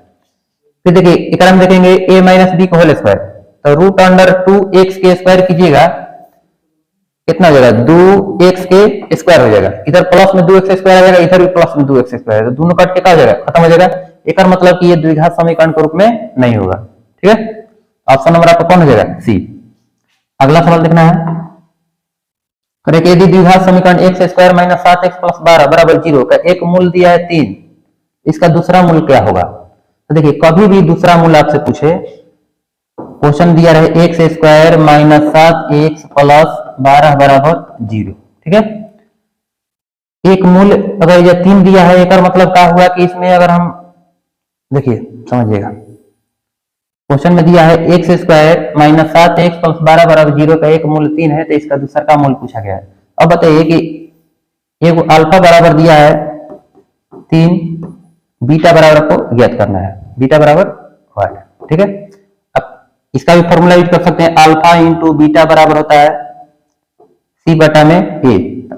फिर देखिए एक हम देखेंगे a माइनस बी का होल स्क्वायर, तो रूट अंडर 2x के स्क्वायर कीजिएगा, कितना हो जाएगा? 2x के स्क्वायर हो जाएगा, इधर प्लस में 2x स्क्वायर आ जाएगा, इधर भी प्लस में 2x स्क्वायर, तो दोनों कट के क्या हो जाएगा? खत्म हो जाएगा। एक मतलब कि ये द्विघात समीकरण के रूप में नहीं होगा, ठीक है। ऑप्शन नंबर आपका कौन हो जाएगा? सी। अगला सवाल देखना है, यदि द्विघात समीकरण x square minus 7x plus 12 बराबर 0 का एक मूल दिया है 3, इसका दूसरा मूल क्या होगा? तो देखिए कभी भी दूसरा मूल आपसे पूछे, क्वेश्चन दिया रहे x square minus 7x plus 12 बराबर 0, ठीक है। एक मूल अगर ये 3 दिया है, एक मतलब क्या हुआ कि इसमें अगर हम देखिए समझिएगा, क्वेश्चन में दिया है x square minus 7x plus 12 बराबर 0 का एक मूल 3 है, तो इसका दूसरा का मूल पूछा गया है। अब बताइए कि एक अल्फा बराबर दिया है 3, बीटा बराबर आपको ज्ञात करना है, बीटा बराबर 1, ठीक है। अब इसका भी फॉर्मूला यूज कर सकते हैं, अल्फा इंटू बीटा बराबर होता है सी बटा में ए।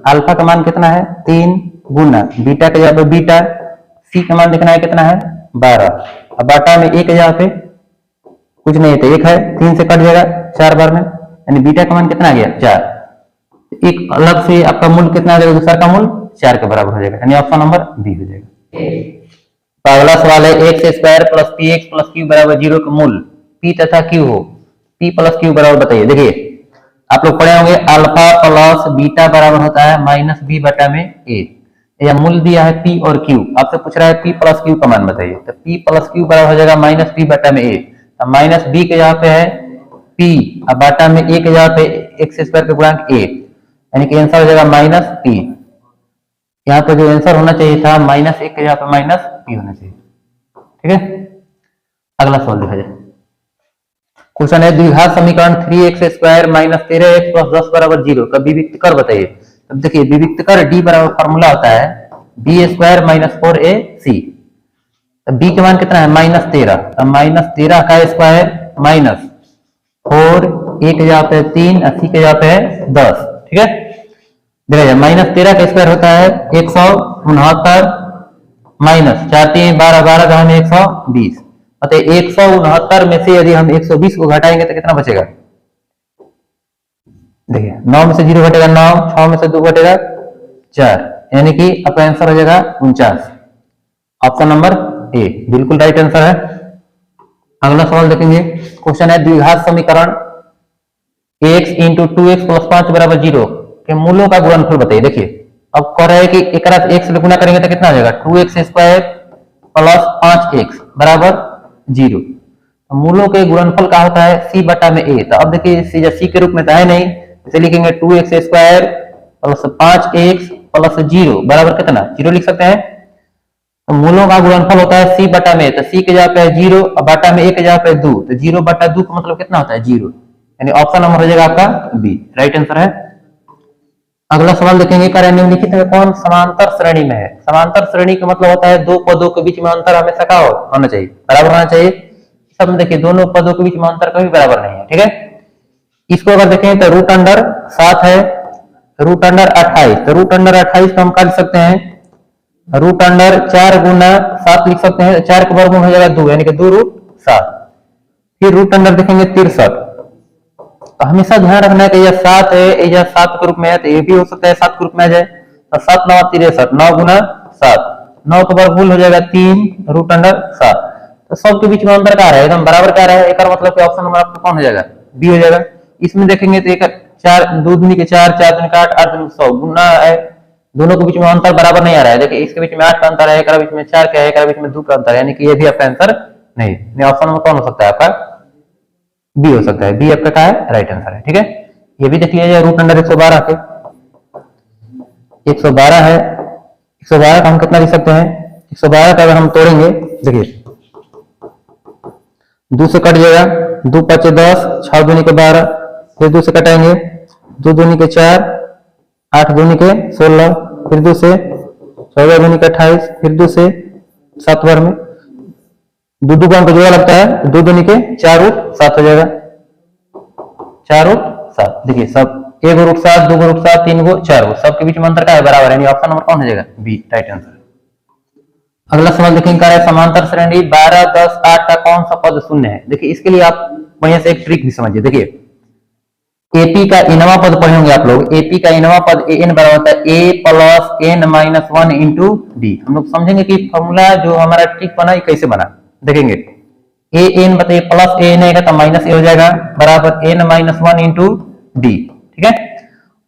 अल्फा का मान कितना है? 3 गुना बीटा के जगह पे बीटा, सी का मान देखना है कितना है? 12, अब बटा में ए के जगह पे कुछ नहीं है तो 1 है, 3 से कट जाएगा 4 बार में, यानी बीटा का मान कितना आ गया? 4। एक अलग से आपका मूल कितना आ जाएगा? दूसरा का मूल 4 के बराबर हो जाएगा, यानी ऑप्शन नंबर बी हो जाएगा। तो अगला सवाल है x square plus P x plus Q बराबर 0 का मूल पी तथा क्यू हो, पी प्लस क्यू बराबर बताइए। देखिए आप लोग पढ़े होंगे अल्फा प्लस बीटा बराबर होता है माइनस बी बटा में ए, या मूल दिया है पी और क्यू, आपसे पूछ रहा है पी प्लस क्यू का मान बताइए, तो पी प्लस क्यू बराबर हो जाएगा माइनस बी बटा में ए, तो माइनस बी के जगह पे है पी, अब बाटा में ए के जगह पे एक्स स्क्वायर के गुणांक ए, यानी कि आंसर हो जाएगा माइनस पी। यहाँ पे जो आंसर होना चाहिए था माइनस 1 के जगह पे माइनस पी होना चाहिए, ठीक है। अगला सवाल देखा जाए, क्वेश्चन है द्विघात समीकरण 3x square minus 13x plus 10 बराबर 0 का विविक्त कर बताइए। अब देखिए विविक्त कर डी बराबर फॉर्मूला होता है B square minus 4ac, B के मान कितना है? माइनस 13, अब माइनस 13 का स्क्वायर माइनस 4, ए के जगह पे 3, सी के जगह पे 10, ठीक है। देखा जाए -13 का स्क्वायर होता है 169 माइनस 4 3 12 12 का हम 120, मतलब 169 में से यदि हम 120 को घटाएंगे तो कितना बचेगा? देखिए 9 में से 0 घटेगा 9, 6 में से 2 घटेगा 4, यानी कि आपका आंसर हो जाएगा 49। ऑप्शन नंबर ए बिल्कुल राइट आंसर है। अगला सवाल देखेंगे, क्वेश्चन है द्विघात समीकरण x इंटू 2x प्लस 5 बराबर 0 के मूलों का गुणनफल बताइए। देखिए अब कह रहा है कि एक x से गुना करेंगे तो कितना आ जाएगा? 2x स्क्वायर प्लस 5x बराबर 0। मूलों के गुणनफल का होता है c बटा में a। तो अब देखिए c के रूप में तो है नहीं, इसे लिखेंगे 2x square plus 5x plus 0 बराबर कितना? 0 लिख सकते हैं। तो मूलों का गुणनफल होता है c बटा में, तो c के जगह पे 0 और बटा में a के जगह पे 2, तो 0 बटा 2 का मतलब कितना होता है? 0, यानी ऑप्शन नंबर हो जाएगा आपका बी राइट आंसर है। अगला सवाल देखेंगे, कार्य निम्नलिखित में कौन समांतर श्रेणी में है? समांतर श्रेणी का मतलब होता है दो पदों के बीच में अंतर हमेशा क्या होना चाहिए? बराबर होना चाहिए। सब में देखिए दोनों पदों के बीच में अंतर कभी बराबर नहीं है, ठीक है। इसको अगर देखें तो रूट अंडर 7 है, रूट अंडर 28, तो रूट अंडर 28 को हम कर सकते हैं रूट अंडर 4 गुना 7 लिख सकते हैं, 4 का वर्गमूल हो जाएगा 2, यानी कि 2 रूट 7। फिर रूट अंडर देखेंगे 63, तो हमेशा ध्यान रखना है कि यह 7 है, यह 7 के रूप में है, तो ये भी हो सकता है 7 के रूप में आ जाए। तो 7 9 63, 9 गुना 7, 9 का वर्गमूल हो जाएगा 3 रूट अंडर 7। तो सबके बीच में अंतर क्या है? एकदम बराबर क्या है? एक मतलब कि ऑप्शन नंबर आपका कौन हो जाएगा? बी हो जाएगा। इसमें देखेंगे तो एक 4 2 दूनी के 4 4 दूनी का 8 8 दूनी 100 गुना है, दोनों के बीच में अंतर बराबर नहीं आ रहा है। देखिए इसके बीच में 8 का अंतर है, एक बीच में 4 का है, एक बीच में 2 का अंतर है, यानी कि ये भी आपका आंसर नहीं। ऑप्शन नंबर कौन हो सकता है? आपका बी हो सकता है। बी आपका क्या है? राइट आंसर है, ठीक है। ये भी देख लीजिए रूट अंडर 112 के 112 है, 112 का हम कितना लिख सकते हैं? 112 का अगर हम तोड़ेंगे, देखिए 2 से कट जाएगा, 2 5 10, 6 दूनी के 12, फिर 2 से कटाएंगे, 2 दूनी के 4, 8 दूनी के 16, फिर 2 से 14 दूनी के 28, फिर 2 से 7 बार में 2 2 का जोड़ा लगता है, 2 दूनी के 4 रूट 7 हो जाएगा, 4 रूट 7। देखिए सब 1 रूट 7, 2 रूट 7, 3 गो 4 गो, सबके बीच में अंतर का है? बराबर, यानी ऑप्शन नंबर कौन हो जाएगा? B right answer. अगला सवाल देखेंगे, कार्य समांतर श्रेणी 12 10 8 का कौन सा पद शून्य है? देखिए इसके लिए आप बढ़िया से एक ट्रिक भी समझिए। देखिए एपी का इनवा पद पढ़े होंगे आप लोग, एपी का इनवा पद एन बराबर होता है A plus N minus 1 into D. हम लोग समझेंगे कि फॉर्मूला जो हमारा ट्रिक बना ये कैसे बना। देखेंगे ए एन बताइए प्लस ए एन आएगा तो माइनस ए हो जाएगा, बराबर एन माइनस 1 इंटू डी, ठीक है।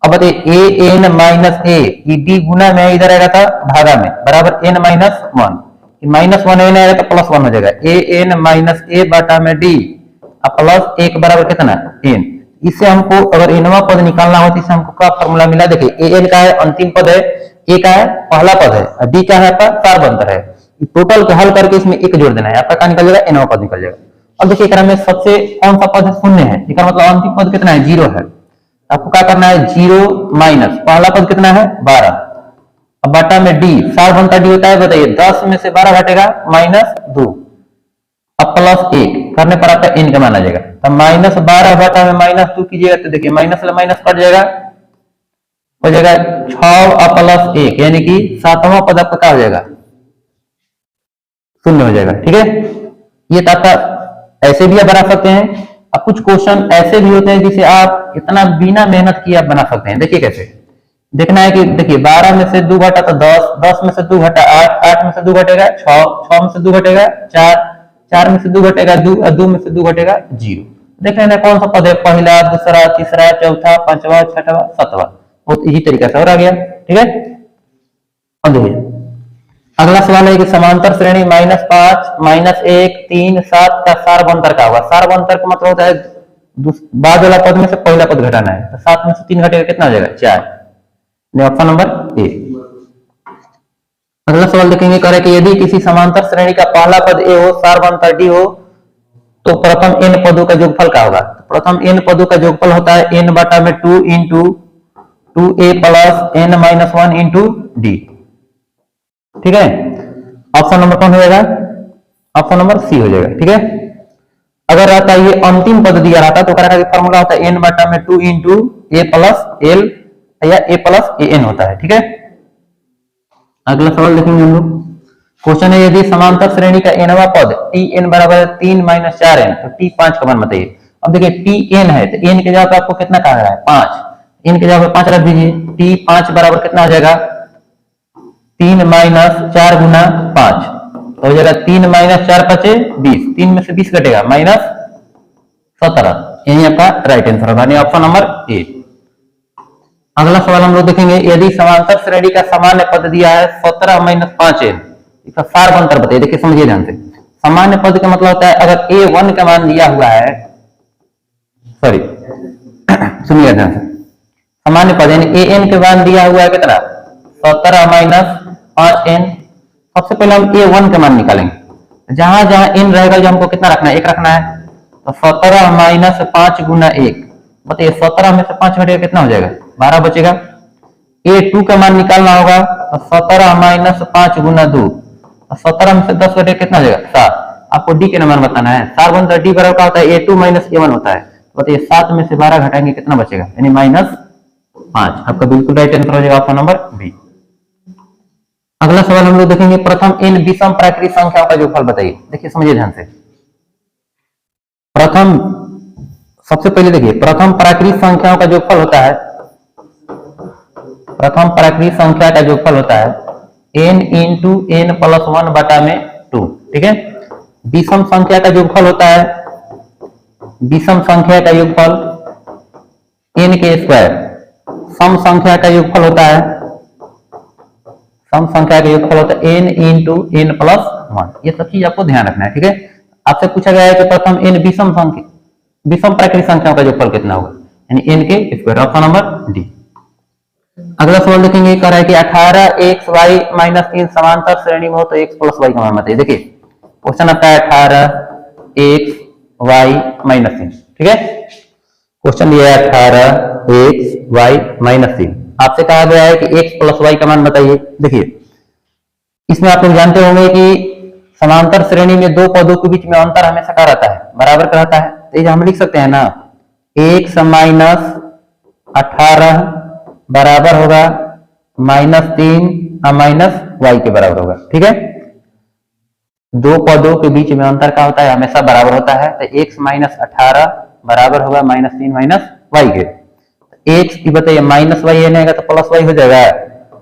अब बताइए A N minus A, D गुना में इधर आएगा था भागा में, बराबर एन माइनस 1, माइनस 1 एन आएगा तो प्लस 1 हो जाएगा, ए एन माइनस ए बटा में डी प्लस 1 बराबर कितना? एन। इससे हमको अगर एनवा पद निकालना हो तो इससे हमको क्या फॉर्मूला मिला? देखिए ए एन का है अंतिम पद है, ए का है पहला पद है, और डी का है आपका सारबंतर है। टोटल को हल करके इसमें एक जोड़ देना है, आपका क्या निकल जाएगा? एनवा पद निकल जाएगा। अब देखिए एकरा में सबसे कौन सा पद शून्य है? इसका मतलब अंतिम पद कितना है? 0 है। आपको क्या करना है? 0 माइनस पहला पद कितना है? 12, अब बटा में डी, सारबंतर डी होता है बताइए 10 में से 12 घटेगा माइनस 2, अब प्लस 1 करने पर आपका एन का मान आ जाएगा। तब माइनस 12 बटा में माइनस 2 कीजिएगा तो देखिए माइनस से माइनस कट जाएगा, हो जाएगा 6 और प्लस 1, यानी कि 7वां पद आपका क्या हो जाएगा? शून्य हो जाएगा, ठीक है। ये तो आपका ऐसे भी आप बना सकते हैं, अब कुछ क्वेश्चन ऐसे भी होते हैं जिसे आप इतना बिना मेहनत किए आप बना सकते हैं। देखिए कैसे देखना है कि देखिए 12 में से 2 घटा तो 10, 10 में से 2 घटा 8, 8 में से 2 घटेगा 6, 6 में से 2 घटेगा 4, 4 में से 2 घटेगा 2, और 2 में से 2 घटेगा 0। देख लेना कौन सा पद है? पहला, दूसरा, तीसरा, चौथा, पांचवा, छठवा, सातवां। बहुत इजी तरीका से और आ गया, ठीक है। अब देखिए अगला सवाल है कि समांतर श्रेणी -5 -1 3 7 का सारबंतर का होगा। सारबंतर का मतलब होता है बाद वाला पद में से पहला पद घटाना है, तो 7 में से 3 घटेगा कितना हो जाएगा? 4। Option number A. अगला सवाल देखेंगे, करें कि यदि किसी समांतर श्रेणी का पहला पद ए हो, सारबंतर डी हो, तो प्रथम n पदों का योगफल क्या होगा? प्रथम n पदों का योगफल होता है n बटा में 2 into 2a plus n minus 1 into D, ठीक है। ऑप्शन नंबर कौन हो जाएगा? ऑप्शन नंबर सी हो जाएगा, ठीक है। अगर रहता ये अंतिम पद दिया रहता तो फॉर्मूला होता है n बटा में 2 इंटू ए प्लस एल या a प्लस ए एन होता है। ठीक है, अगला सवाल देखेंगे हम लोग। क्वेश्चन है यदि समांतर श्रेणी का nवां पद टी एन बराबर 3 माइनस 4n तो टी 5 का मान बताइए। अब देखिए टी एन है तो एन के जगह पे आपको कितना कहा है 5, एन के जगह पे 5 रख दीजिए। टी 5 बराबर कितना हो जाएगा 3 माइनस 4 गुना 5 तो हो जाएगा 3 माइनस 4 5 20, 3 में से 20 घटेगा माइनस 17, यही आपका राइट आंसर होगा, यानी ऑप्शन नंबर ए। अगला सवाल हम लोग देखेंगे यदि समांतर श्रेणी का सामान्य पद दिया है 17 माइनस 5n, इसका सार अंतर बताइए। देखिए समझिए ध्यान से, सामान्य पद का मतलब होता है अगर a1 का मान दिया हुआ है, सॉरी सुनिए ध्यान से, सामान्य पद यानी an के मान दिया हुआ है कितना 17 माइनस 5n। सबसे पहले हम a1 का मान निकालेंगे, जहां जहां n रहेगा जो हमको कितना रखना है 1 रखना है, तो 17 माइनस 5 गुना 1, बताइए 17 में से 5 घटेगा कितना हो जाएगा 12 बचेगा। a2 का मान निकालना होगा तो 17 माइनस 5 गुना 2, 17 में से 10 घटेगा कितना हो जाएगा 7। आपको डी के मान बताना है, सार बनता है डी बराबर का होता है a2 माइनस a1 होता है, बताइए 7 में से 12 घटाएंगे कितना बचेगा यानी माइनस 5। आपका बिल्कुल राइट आंसर हो जाएगा ऑप्शन नंबर बी। अगला सवाल हम लोग देखेंगे प्रथम इन विषम प्राकृतिक संख्याओं का योगफल बताइए। देखिए समझिए ध्यान से, प्रथम सबसे पहले देखिए प्रथम प्राकृतिक संख्याओं का योगफल होता है, प्रथम प्राकृतिक संख्या का योगफल होता है n इंटू एन प्लस 1 बटा में 2। ठीक है, विषम संख्या का योगफल होता है, विषम संख्या का योगफल n के स्क्वायर, सम संख्या का योगफल होता है, सम संख्या का योगफल होता है n इंटू एन प्लस 1। ये सब चीज आपको ध्यान रखना है। ठीक है, आपसे पूछा गया है कि प्रथम n विषम संख्या, विषम प्राकृतिक संख्याओं का योगफल कितना होगा यानी n के स्क्वायर, ऑप्शन नंबर डी। अगला सवाल देखेंगे, कह रहा है कि 18xy माइनस 3 समांतर श्रेणी में हो तो x प्लस y का मान बताइए। देखिए क्वेश्चन आता है 18xy माइनस 3। ठीक है, क्वेश्चन ये है 18xy माइनस 3, आपसे कहा गया है कि x प्लस y का मान बताइए। देखिए इसमें आप लोग जानते होंगे कि समांतर श्रेणी में दो पदों के बीच में अंतर हमेशा क्या रहता है बराबर का रहता है, तो हम लिख सकते हैं ना x माइनस 18 बराबर होगा माइनस 3 माइनस y के बराबर होगा। ठीक है, दो पदों के बीच में अंतर का होता है हमेशा बराबर होता है, तो x माइनस 18 बराबर होगा माइनस 3 माइनस y के। x की बताइए माइनस y आएगा तो प्लस y हो जाएगा,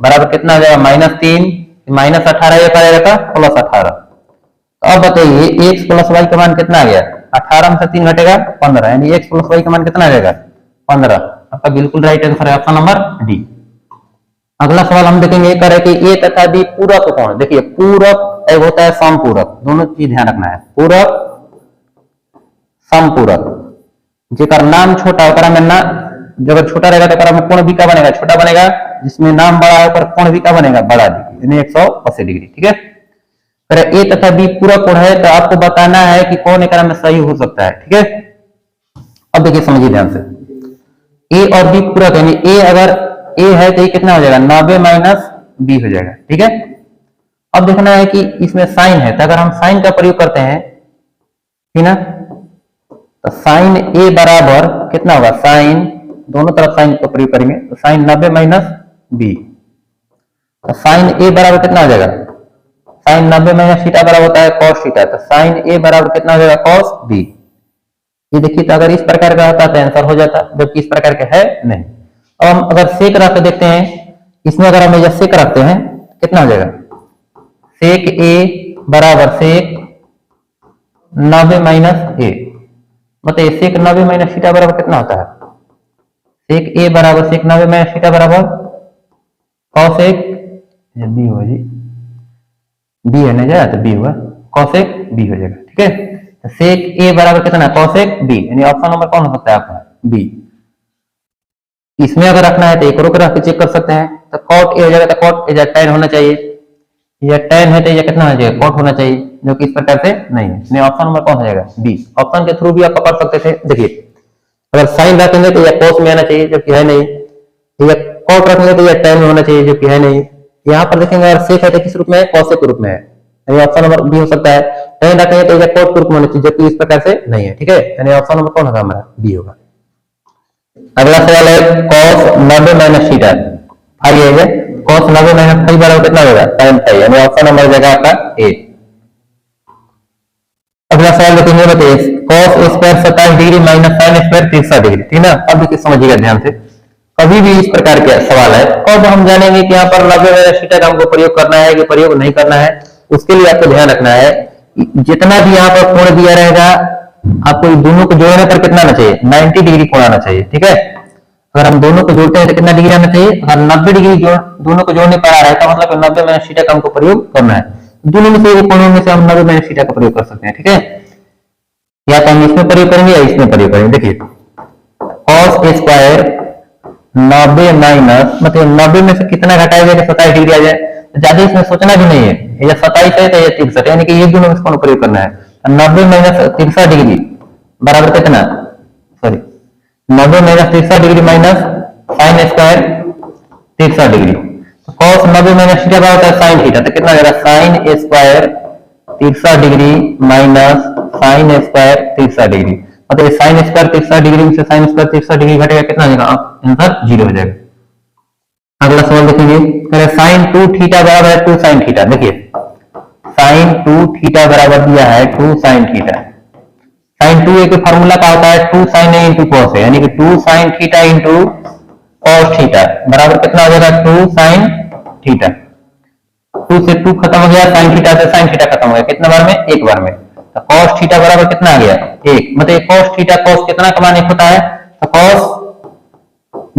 बराबर कितना हो जाएगा माइनस 3 माइनस 18 ये करेगा था प्लस 18। अब बताइए x प्लस y का मान कितना आ गया, 18 में से 3 घटेगा 15, यानी x प्लस y का मान कितना आ जाएगा 15। आपका बिल्कुल राइट आंसर है ऑप्शन नंबर डी। अगला सवाल हम देखेंगे, कह रहे कि a तथा b पूरक कोण। देखिए पूरक एक होता है समपूरक, दोनों चीज ध्यान रखना है, पूरक समपूरक। जेकर नाम छोटा होकर में ना, जब छोटा रहेगा तो में कोण भी का बनेगा छोटा बनेगा, जिसमें नाम बड़ा होकर कोण भी का बनेगा बड़ा डिग्री यानी 180 डिग्री। ठीक है, ए तथा बी पूरक कोण है तो आपको बताना है कि कौन एक में सही हो सकता है। ठीक है, अब देखिए समझिए ध्यान से, ए और बी पूरक यानी ए अगर ए है तो ये कितना हो जाएगा 90 माइनस बी हो जाएगा। ठीक है, अब देखना है कि इसमें साइन है, तो अगर हम साइन का प्रयोग करते हैं ठीक ना, तो साइन ए बराबर कितना होगा, साइन दोनों तरफ साइन का प्रयोग करेंगे तो साइन 90 माइनस बी, तो साइन ए बराबर कितना हो जाएगा, साइन 90 माइनस थीटा बराबर होता है कॉस थीटा, तो साइन ए बराबर कितना हो जाएगा कॉस बी। ये देखिए तो अगर इस प्रकार का होता तो आंसर हो जाता, जबकि इस प्रकार का है नहीं। अब हम अगर सेक रख के देखते हैं, इसमें अगर हम यह सेक रखते हैं कितना हो जाएगा, सेक ए बराबर सेक 90 माइनस ए, बताइए सेक 90 माइनस थीटा बराबर कितना होता है, सेक ए बराबर सेक 90 माइनस थीटा बराबर कॉसेक बी होगा जी, बी है ना जाए तो बी होगा कॉसेक बी हो जाएगा। ठीक है, तो सेक ए बराबर कितना कॉसेक बी, यानी ऑप्शन नंबर कौन हो सकता है आपका बी। इसमें अगर रखना है तो एक और रख के चेक कर सकते हैं, तो कॉट ए हो जाएगा तो कॉट ए tan होना चाहिए, या tan है तो ये कितना होना चाहिए कॉट होना चाहिए, जो कि इस प्रकार से नहीं है, यानी ऑप्शन नंबर कौन हो जाएगा बी। ऑप्शन के थ्रू भी आप पकड़ सकते थे। देखिए अगर साइन रखेंगे तो यह कॉस में आना चाहिए जो कि है नहीं, या कॉट रखेंगे तो यह tan में होना चाहिए जो कि है नहीं। यहाँ पर देखेंगे अगर सेक है तो किस रूप में है, कॉसेक रूप में है, यानी ऑप्शन नंबर बी हो सकता है। tan रखेंगे तो यह कॉट रूप में होना चाहिए जो कि इस प्रकार से नहीं है। ठीक है, यानी ऑप्शन नंबर कौन होगा हमारा बी होगा। अगला सवाल है cos 90 माइनस थीटा फाई है cos 90 माइनस फाई बराबर कितना होगा sin फाई, यानी ऑप्शन नंबर जगह आपका ए। अगला सवाल देखेंगे, बताइए cos square 27 degree minus sin square 30 degree, ठीक ना। अब देखिए समझिएगा ध्यान से, कभी भी इस प्रकार का सवाल है कब हम जानेंगे कि यहाँ पर 90 माइनस थीटा का हमको प्रयोग करना है कि प्रयोग नहीं करना है। उसके लिए आपको ध्यान रखना है जितना भी यहाँ पर कोण दिया रहेगा आपको दोनों को जोड़ने पर कितना आना चाहिए 90 डिग्री कोण आना चाहिए, ठीक है। अगर हम दोनों को जोड़ते हैं तो कितना डिग्री आना चाहिए, अगर 90 डिग्री दोनों को जोड़ने पर आ रहा है तो मतलब 90 माइनस थीटा का हमको प्रयोग करना है। दोनों में से एक कोणों में से हम 90 माइनस थीटा का प्रयोग कर सकते हैं, ठीक है। या तो हम इसमें प्रयोग करेंगे या इसमें प्रयोग करेंगे। देखिए cos स्क्वायर 90 माइनस मतलब 90 में से कितना घटाया जाए 27 डिग्री आ जाए, तो ज्यादा इसमें सोचना भी नहीं है, ये 27 है तो ये 63, यानी कि ये दोनों में प्रयोग करना है। 90 माइनस 63 डिग्री बराबर कितना, sorry 90 minus 63 degree minus sine square 63 degree, तो cos 90 माइनस थीटा बराबर होता है साइन थीटा, तो कितना आ जाएगा sine square 63 degree minus sine square 63 degree, मतलब साइन स्क्वायर 63 डिग्री में से साइन स्क्वायर 63 डिग्री घटेगा कितना आ जाएगा, आंसर 0 हो जाएगा। अगला सवाल देखेंगे, साइन 2 थीटा बराबर है 2 साइन थीटा। देखिए साइन 2 थीटा बराबर दिया है 2 साइन थीटा। साइन 2 एक फार्मूला का होता है 2 साइन ए इंटू कॉस है, यानी कि 2 sine theta into cos theta बराबर कितना हो जाएगा 2 साइन थीटा। 2 से 2 खत्म हो गया, साइन थीटा से साइन थीटा खत्म हो गया, कितना बार में, एक बार में। तो कॉस थीटा बराबर कितना आ गया 1, मतलब कॉस थीटा कॉस कितना का मान 1 होता है, तो कॉस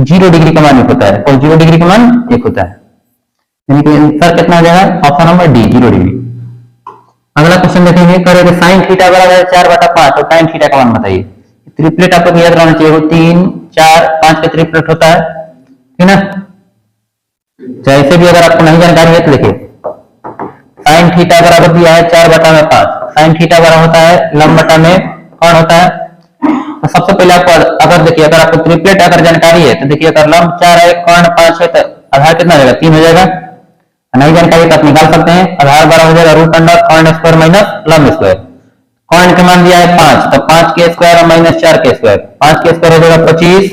0 डिग्री का मान 1 होता है, कॉस 0 डिग्री का मान 1 होता है, यानी कि आंसर कितना आ जाएगा ऑप्शन नंबर डी 0 डिग्री। अगला क्वेश्चन देखेंगे, करेंगे साइन थीटा बराबर है 4/5, तो साइन थीटा का मान बताइए। ट्रिपलेट आपको याद रहना चाहिए, 3 4 5 का ट्रिपलेट होता है, ठीक ना। जैसे भी अगर आपको नहीं जानकारी है तो देखिए साइन थीटा बराबर दिया है 4/5, साइन थीटा बराबर होता है लंब बटा में कौन होता है। तो सबसे पहले आपको अगर देखिए अगर आपको ट्रिपलेट अगर जानकारी है तो देखिए अगर लंब 4 है कौन 5 है तो आधार कितना हो जाएगा 3 हो जाएगा। नहीं जानकारी तो आप निकाल सकते हैं, आधार बराबर हो जाएगा रूट अंडर कॉर्न स्क्वायर माइनस लंब स्क्वायर। कॉर्न का मान दिया है 5, तो 5 के स्क्वायर और माइनस 4 के स्क्वायर, 5 के स्क्वायर हो जाएगा 25,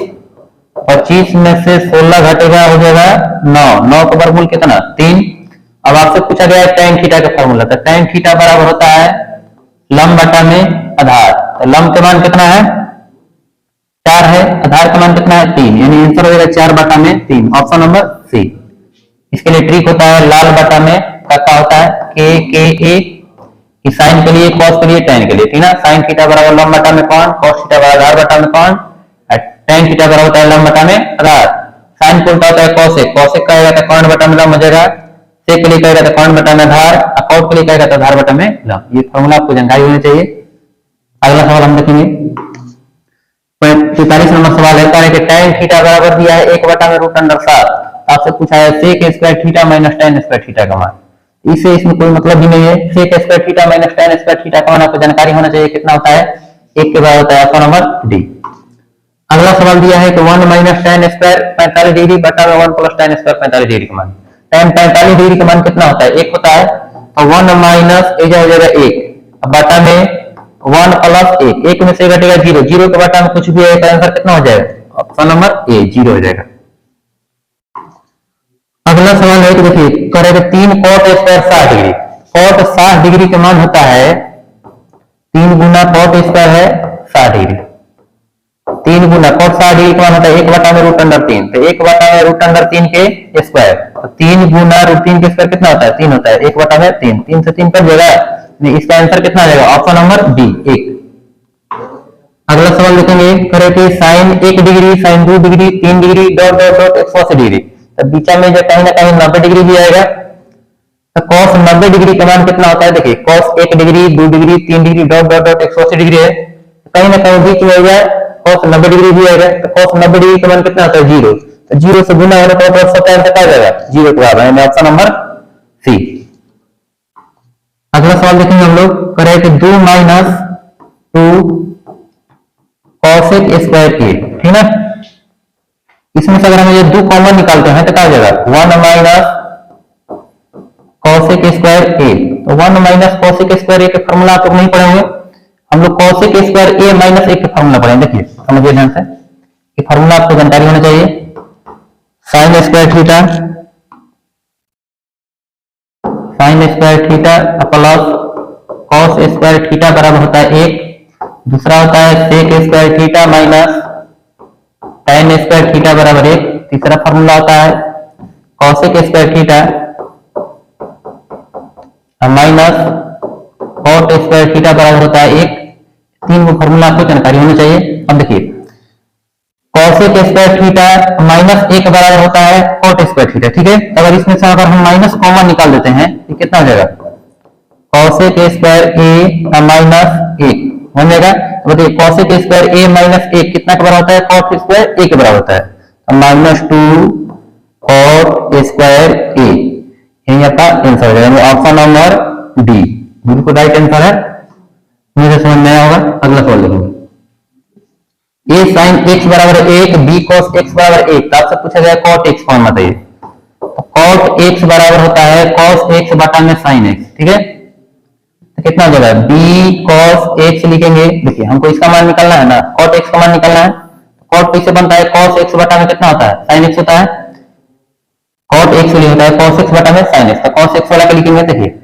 25 में से 16 घटेगा हो जाएगा 9, 9 का वर्गमूल कितना 3। अब आपसे पूछा गया है tan थीटा का फार्मूला, तो tan थीटा बराबर होता है लंब बटा में आधार, तो लंब का मान कितना है 4 है, आधार का मान कितना है 3, यानी आंसर हो जाएगा 4/3, ऑप्शन नंबर सी। इसके लिए ट्रिक होता है लाल बटा में क्या होता है के ए, साइन के लिए कॉस के लिए tan के लिए, ठीक ना। साइन थीटा बराबर लंब बटा में कौन, कॉस थीटा बराबर आधार बटा में कौन, tan थीटा बराबर होता है लंब बटा में आधार। साइन को उल्टा होता है कॉसेक, कॉसेक कहेगा तो कौन बटा में लंब हो जाएगा, सेक के लिए कहेगा तो कौन बटा में आधार, अकाउंट के लिए कहेगा तो आधार बटा में लंब। ये फॉर्मूला आपको जानकारी होनी चाहिए। अगला सवाल हम देखेंगे, 45 नंबर सवाल है कि tan थीटा बराबर दिया है 1/√7, आपसे पूछा है sec square theta minus tan square theta का मान। इससे इसमें कोई मतलब भी नहीं है, sec square theta minus tan square theta का मान आपको जानकारी होना चाहिए, कितना होता है 1 के बराबर होता है, ऑप्शन नंबर डी। अगला सवाल दिया है कि 1 माइनस tan स्क्वायर 45 डिग्री बटा में 1 प्लस tan स्क्वायर 45 डिग्री का मान। tan 45 डिग्री का मान कितना होता है 1 होता है, तो 1 माइनस हो जाएगा 1 बटा में 1 प्लस 1, 1 में से घटेगा 0, 0 के बटा में कुछ भी है तो आंसर कितना हो जाएगा, ऑप्शन नंबर ए 0 हो जाएगा। अगला सवाल है कि देखिए करेंगे 3 cot square 60 degree, cot 60 degree का मान होता है 3 गुना cot स्क्वायर है 60 डिग्री, 3 गुना cot 60 डिग्री का मान होता है 1/√3, तो 1/√3 के स्क्वायर, तो 3 गुना √3 के स्क्वायर कितना होता है 3 होता है, 1/3, 3 से 3 कट जाएगा, इसका आंसर कितना आ जाएगा, ऑप्शन नंबर डी 1। अगला सवाल देखेंगे, करेंगे sine 1 degree, sine 2 degree, 3 degree dot dot dot 180 degree, तो बीच में जो कहीं ना कहीं 90 डिग्री भी आएगा, तो cos 90 डिग्री का मान कितना होता है, देखिए cos 1 degree 2 degree 3 degree dot dot dot 180 degree है, तो कहीं ना कहीं बीच में आएगा cos 90 डिग्री भी आएगा, तो cos 90 डिग्री का मान कितना होता है 0, तो 0 से गुना होने पर सबका आंसर क्या जाएगा 0 के बराबर, यानी ऑप्शन नंबर सी। अगला सवाल देखेंगे हम लोग, करें कि 2 माइनस 2 cosec स्क्वायर ए, ठीक है। इसमें से अगर हम ये 2 कॉमन निकालते हैं तो क्या हो जाएगा 1 माइनस cosec स्क्वायर ए, तो 1 माइनस cosec स्क्वायर ए के फॉर्मूला आप लोग नहीं पढ़े होंगे, हम लोग cosec स्क्वायर ए माइनस 1 के फॉर्मूला पढ़े। देखिए समझिए ध्यान से, ये फॉर्मूला आपको जानकारी होना चाहिए। Sine square theta plus cos square theta बराबर होता है 1। दूसरा होता है sec square theta minus tan square theta बराबर 1। तीसरा फॉर्मूला होता है cosec square theta minus cot square theta बराबर होता है 1। तीन को फॉर्मूला आपको जानकारी होनी चाहिए। अब देखिए कॉसेक स्क्वायर थीटा माइनस 1 बराबर होता है कॉट स्क्वायर थीटा, ठीक है। अगर इसमें से अगर हम माइनस कॉमन निकाल देते हैं तो कितना हो जाएगा, कॉसेक स्क्वायर ए माइनस 1 हो जाएगा। तो बताइए कॉसेक स्क्वायर ए माइनस 1 कितना के बराबर होता है, कॉट स्क्वायर ए के बराबर होता है, -2 कॉट स्क्वायर ए। यही आपका आंसर हो जाएगा, ऑप्शन नंबर डी बिल्कुल राइट आंसर है। मुझे समझ में आया होगा। अगला सवाल लिखेंगे, ए साइन एक्स बराबर 1 बी कॉस एक्स बराबर 1। तो आपसे पूछा जाए कॉट एक्स कौन बताइए। तो कॉट एक्स बराबर होता है कॉस एक्स बटा में साइन एक्स, ठीक है। तो कितना हो जाएगा, बी कॉस एक्स लिखेंगे। देखिए हमको इसका मान निकालना है ना, कॉट एक्स का मान निकालना है। कॉट कैसे बनता है, कॉस एक्स बटा में कितना होता है, साइन एक्स होता है। कॉट एक्स होता है कॉस एक्स बटा में साइन एक्स। तो कॉस एक्स वाला का लिखेंगे, देखिए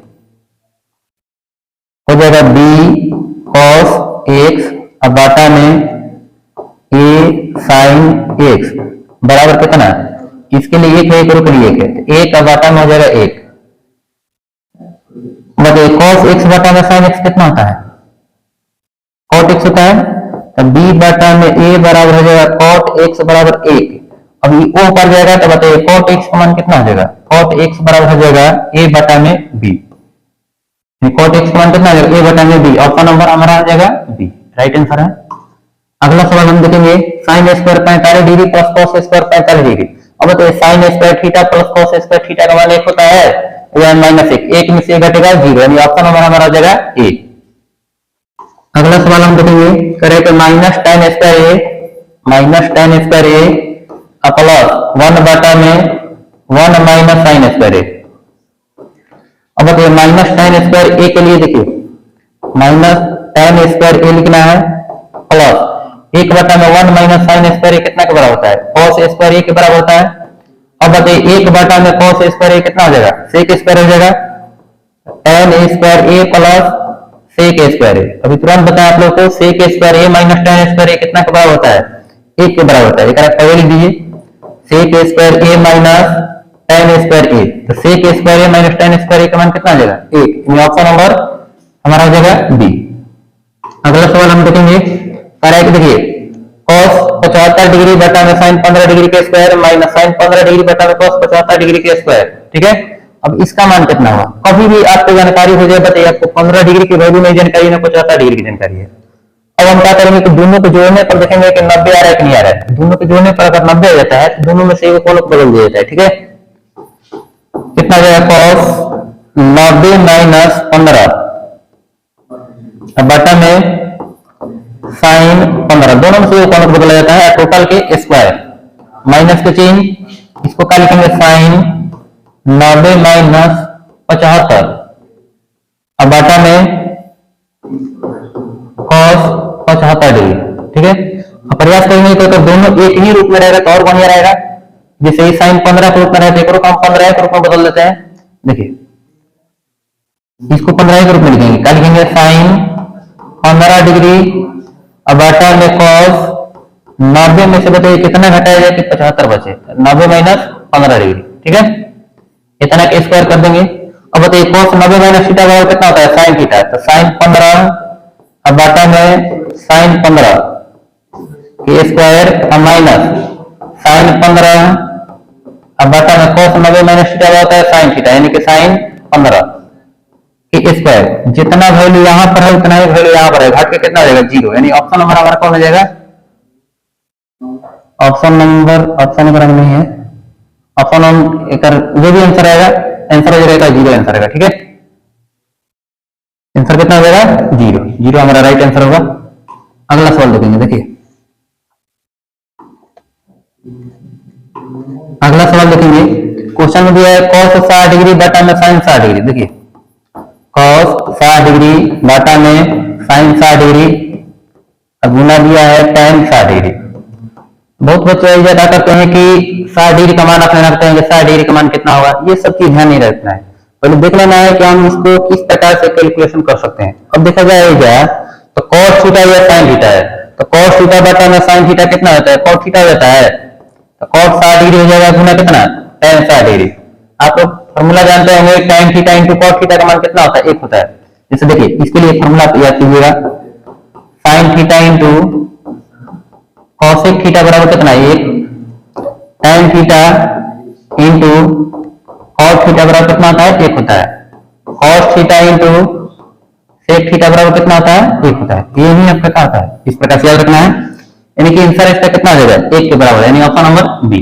हो जाएगा बी कॉस एक्स अब बटा में ए साइन एक्स बराबर कितना, इसके लिए एक है, एक के लिए एक है, तो एक का बाटा में हो जाएगा 1। मतलब cos x बटा में sin x कितना होता है, cot x होता है। तो b बटा में a बराबर हो जाएगा cot x बराबर 1। अब ये o पर जाएगा तो बताइए cot x का मान कितना हो जाएगा, cot x बराबर हो जाएगा a बटा में b। cot x का मान कितना हो जाएगा, a बटा में b। ऑप्शन नंबर हमारा आ जाएगा b, राइट आंसर है। अगला सवाल हम देखेंगे, sine square 45 degree plus cos square 45 degree. अब बताइए sign square theta plus cos square theta का मान 1 होता है या -1, 1 में से घटेगा 0, यानी ऑप्शन नंबर हमारा हो जाएगा ए। अगला सवाल हम देखेंगे, करें तो माइनस tan स्क्वायर ए प्लस 1 बटा में 1 माइनस साइन स्क्वायर ए। अब बताइए माइनस tan स्क्वायर ए के लिए देखिए माइनस tan स्क्वायर ए लिखना है प्लस 1 बटा में 1 माइनस साइन स्क्वायर ए कितना के बराबर होता है, कॉस स्क्वायर ए के बराबर होता है। अब बताइए 1 बटा में कॉस स्क्वायर ए कितना हो जाएगा, सेक स्क्वायर हो जाएगा, tan स्क्वायर ए प्लस सेक स्क्वायर ए। अभी तुरंत बताया आप लोग को, सेक स्क्वायर ए माइनस tan स्क्वायर ए कितना के बराबर होता है, 1 के बराबर होता है। एक पहले लिख दीजिए, सेक स्क्वायर ए माइनस tan स्क्वायर ए। तो सेक स्क्वायर ए माइनस tan स्क्वायर ए का मान कितना आ जाएगा, 1। ऑप्शन नंबर हमारा हो जाएगा बी। अगला सवाल हम देखेंगे, देखिए cos 75 डिग्री बटा में sin 15 डिग्री के स्क्वायर माइनस sin 15 डिग्री बटा में cos 75 डिग्री के स्क्वायर, ठीक है। अब इसका मान कितना हुआ, कभी भी आपको जानकारी हो जाए, बताइए आपको 15 डिग्री की वैल्यू नहीं जानकारी है, 75 डिग्री की जानकारी है। अब हम क्या करेंगे कि दोनों को जोड़ने पर देखेंगे कि 90 आ रहा है कि नहीं आ रहा है। दोनों को जोड़ने पर अगर 90 आ जाता है तो दोनों में से एक को बदल दिया जाता है, ठीक है। कितना जाएगा, cos 90 माइनस 15 बटा में साइन 15, दोनों में से एक कौन बदला जाता है, टोटल के स्क्वायर माइनस के चिन्ह, इसको क्या लिखेंगे, साइन 90 माइनस 75 अब बटा में cos 75 डिग्री, ठीक है। अब प्रयास करेंगे तो दोनों एक ही रूप में रहेगा तो और बढ़िया रहेगा। जैसे ही साइन 15 के रूप में रहता है, एक हम 15 के रूप में बदल देते हैं। देखिए इसको 15 के रूप में लिखेंगे, क्या लिखेंगे, साइन 15 डिग्री अब बटा में cos 90 में से बताइए कितना घटाया जाए कि 75 बचे, 90 माइनस 15 डिग्री, ठीक है। इतना के स्क्वायर कर देंगे। अब बताइए cos 90 माइनस थीटा बराबर कितना होता है, साइन थीटा। तो साइन 15 अब बटा में साइन 15 के स्क्वायर माइनस साइन 15 अब बटा में cos 90 माइनस थीटा होता है साइन थीटा, यानी कि साइन 15 स्क्वायर। जितना वैल्यू यहां पर है उतना ही वैल्यू यहां पर है, घट के कितना हो जाएगा, 0। यानी ऑप्शन नंबर हमारा कौन हो जाएगा, ऑप्शन नंबर नहीं है, ऑप्शन जो भी आंसर आएगा, आंसर हो जाएगा 0 आंसर आएगा, ठीक है। आंसर कितना हो जाएगा, 0 हमारा राइट आंसर होगा। अगला सवाल देखेंगे, देखिए अगला सवाल देखेंगे, क्वेश्चन में दिया है cos 60 डिग्री बटा में sin 60 डिग्री। देखिए cos 60 डिग्री बटा में sin 60 डिग्री, अब गुना दिया है tan 60 डिग्री। बहुत बच्चे ज्यादा करते हैं कि 60 डिग्री का मान अपने रखते हैं कि 60 डिग्री का मान कितना होगा, ये सब चीज ध्यान नहीं रखना है। पहले देख लेना है कि हम इसको किस प्रकार से कैलकुलेशन कर सकते हैं। अब देखा जाएगा तो cos थीटा या sin थीटा है, तो cos थीटा बटा में sin थीटा कितना होता है, cos थीटा होता है, तो cos 60 डिग्री हो जाएगा गुना कितना, tan 60 डिग्री। आप लोग फॉर्मूला जानते होंगे tan theta into cos theta का मान कितना होता है, 1 होता है। जैसे देखिए इसके लिए फॉर्मूला याद कीजिएगा, sin theta into cosec theta बराबर कितना है, 1, tan theta into cos theta बराबर कितना होता है, 1 होता है। cos theta into sec theta बराबर कितना होता है, 1 होता है। ये नहीं आपका क्या होता है, इस प्रकार से याद रखना है। यानी कि आंसर इसका कितना हो जाएगा, 1 के बराबर, यानी ऑप्शन नंबर बी।